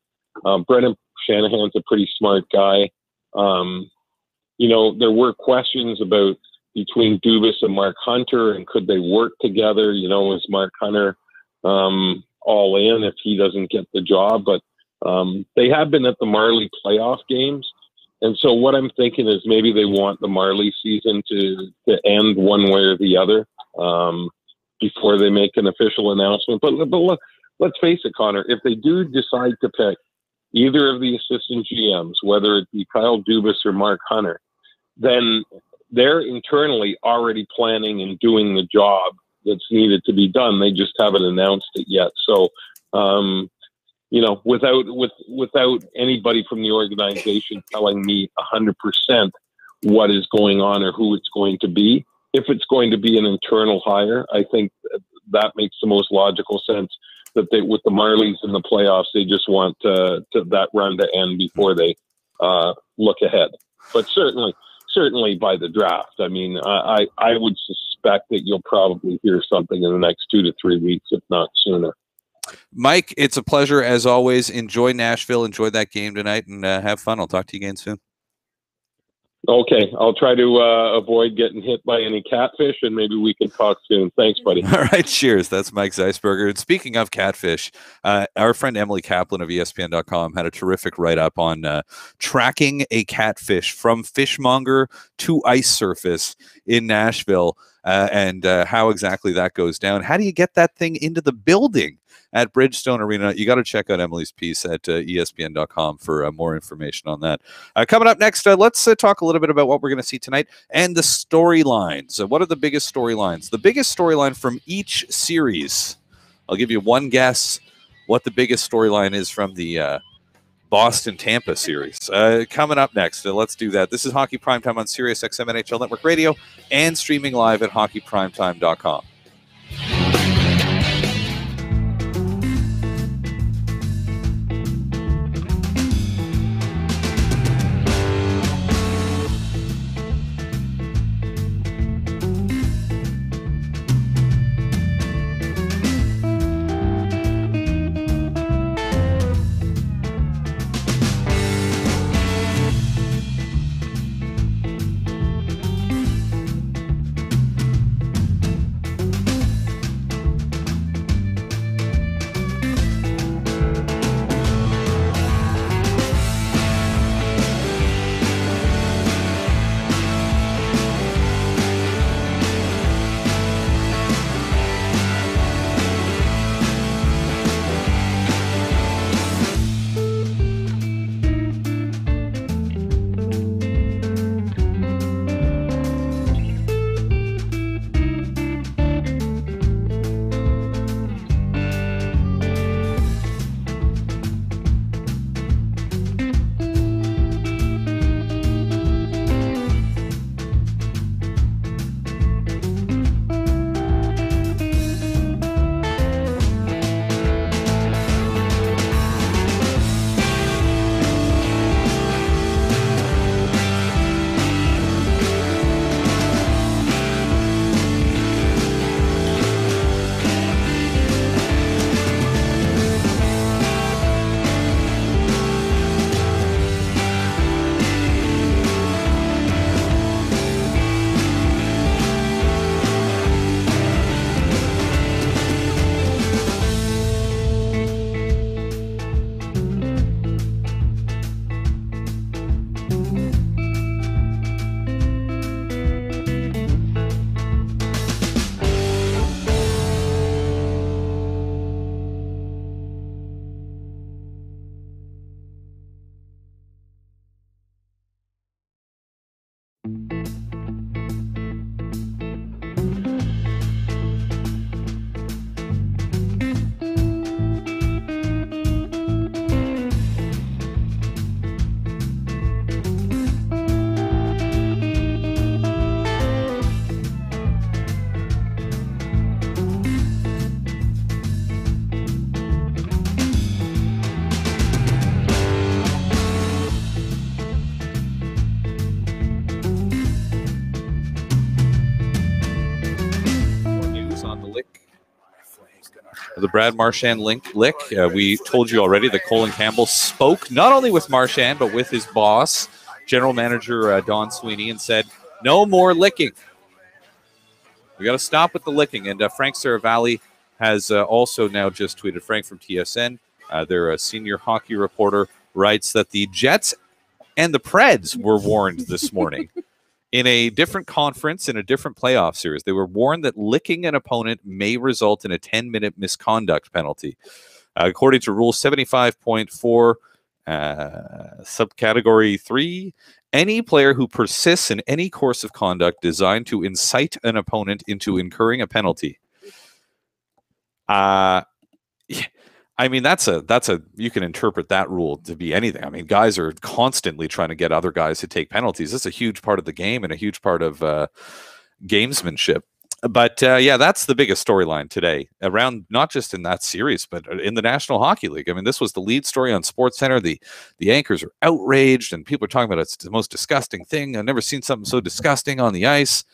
Brendan Shanahan's a pretty smart guy. You know, there were questions about between Dubas and Mark Hunter, and could they work together? You know, is Mark Hunter all in if he doesn't get the job? But they have been at the Marley playoff games. And so what I'm thinking is maybe they want the Marley season to end one way or the other before they make an official announcement. But look, let's face it, Connor, if they do decide to pick either of the assistant GMs, whether it be Kyle Dubas or Mark Hunter, then they're internally already planning and doing the job that's needed to be done. They just haven't announced it yet. So, you know, without anybody from the organization telling me 100% what is going on or who it's going to be, if it's going to be an internal hire, I think that makes the most logical sense. That with the Marlies in the playoffs, they just want that run to end before they look ahead. But certainly by the draft, I mean, I would suspect that you'll probably hear something in the next 2 to 3 weeks, if not sooner. Mike, it's a pleasure as always. Enjoy Nashville. Enjoy that game tonight, and have fun. I'll talk to you again soon. Okay, I'll try to avoid getting hit by any catfish, and maybe we can talk soon. Thanks, buddy. All right, cheers. That's Mike Zeisberger. And speaking of catfish, our friend Emily Kaplan of ESPN.com had a terrific write-up on tracking a catfish from fishmonger to ice surface in Nashville, and how exactly that goes down. How do you get that thing into the building at Bridgestone Arena? You got to check out Emily's piece at ESPN.com for more information on that. Coming up next, let's talk a little bit about what we're going to see tonight and the storylines. What are the biggest storylines? The biggest storyline from each series. I'll give you one guess what the biggest storyline is from the Boston-Tampa series. Coming up next, let's do that. This is Hockey Primetime on Sirius XM NHL Network Radio and streaming live at hockeyprimetime.com. the Brad Marchand lick. We told you already that Colin Campbell spoke not only with Marchand, but with his boss, general manager Don Sweeney, and said, no more licking. We got to stop with the licking. And Frank Saravalli has also now just tweeted. Frank from TSN, their senior hockey reporter, writes that the Jets and the Preds were warned this morning in a different conference, in a different playoff series. They were warned that licking an opponent may result in a 10-minute misconduct penalty. According to Rule 75.4, subcategory 3, any player who persists in any course of conduct designed to incite an opponent into incurring a penalty. I mean, that's a you can interpret that rule to be anything. I mean, guys are constantly trying to get other guys to take penalties. That's a huge part of the game and a huge part of gamesmanship. But yeah, that's the biggest storyline today around, not just in that series, but in the National Hockey League. I mean, this was the lead story on SportsCenter. The anchors are outraged, and people are talking about it's the most disgusting thing. I've never seen something so disgusting on the ice.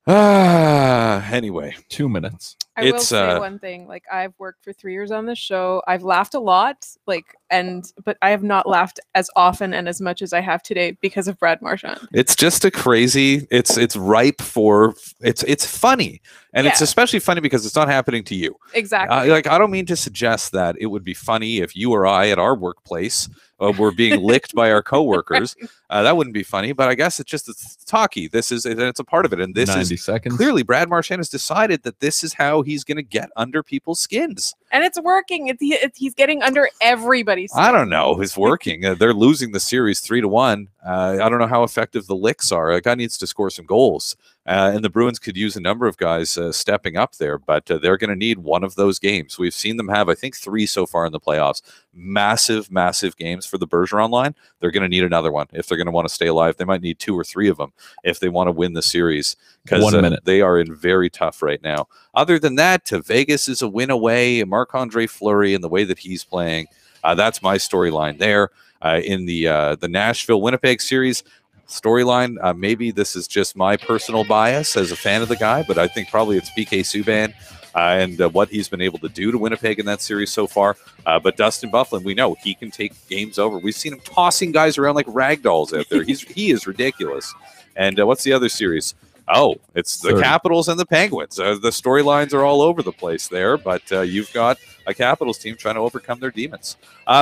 Anyway, 2 minutes. I will say one thing. Like, I've worked for 3 years on this show. I've laughed a lot, but I have not laughed as often and as much as I have today because of Brad Marchand. It's just a crazy. It's ripe for. It's funny, and it's especially funny because it's not happening to you. Exactly. I don't mean to suggest that it would be funny if you or I at our workplace were being licked by our coworkers. Right. That wouldn't be funny, but I guess it's hockey. It's a part of it, and this 90 seconds. Clearly Brad Marchand has decided that this is how he's going to get under people's skins, and it's working. He's getting under everybody's skin. I don't know. It's working. They're losing the series 3-1. I don't know how effective the licks are. A guy needs to score some goals. And the Bruins could use a number of guys stepping up there, but they're going to need one of those games. We've seen them have, I think, 3 so far in the playoffs. Massive, massive games for the Bergeron line. They're going to need another one if they're going to want to stay alive. They might need 2 or 3 of them if they want to win the series, because they are in very tough right now. Other than that, Vegas is a win away. Marc-Andre Fleury and the way that he's playing, that's my storyline there. In the Nashville-Winnipeg series, storyline, maybe this is just my personal bias as a fan of the guy, but I think probably it's PK Subban and what he's been able to do to Winnipeg in that series so far. But Dustin Byfuglien, we know he can take games over. We've seen him tossing guys around like rag dolls out there. He is ridiculous. And what's the other series? Oh, it's the Capitals and the Penguins. The storylines are all over the place there, but you've got a Capitals team trying to overcome their demons.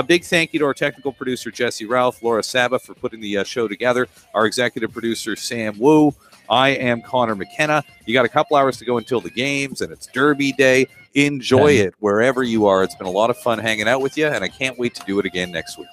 Big thank you to our technical producer, Jesse Ralph, Laura Saba, for putting the show together. Our executive producer, Sam Wu. I am Conor McKenna. You got a couple hours to go until the games, and it's Derby Day. Enjoy it wherever you are. It's been a lot of fun hanging out with you, and I can't wait to do it again next week.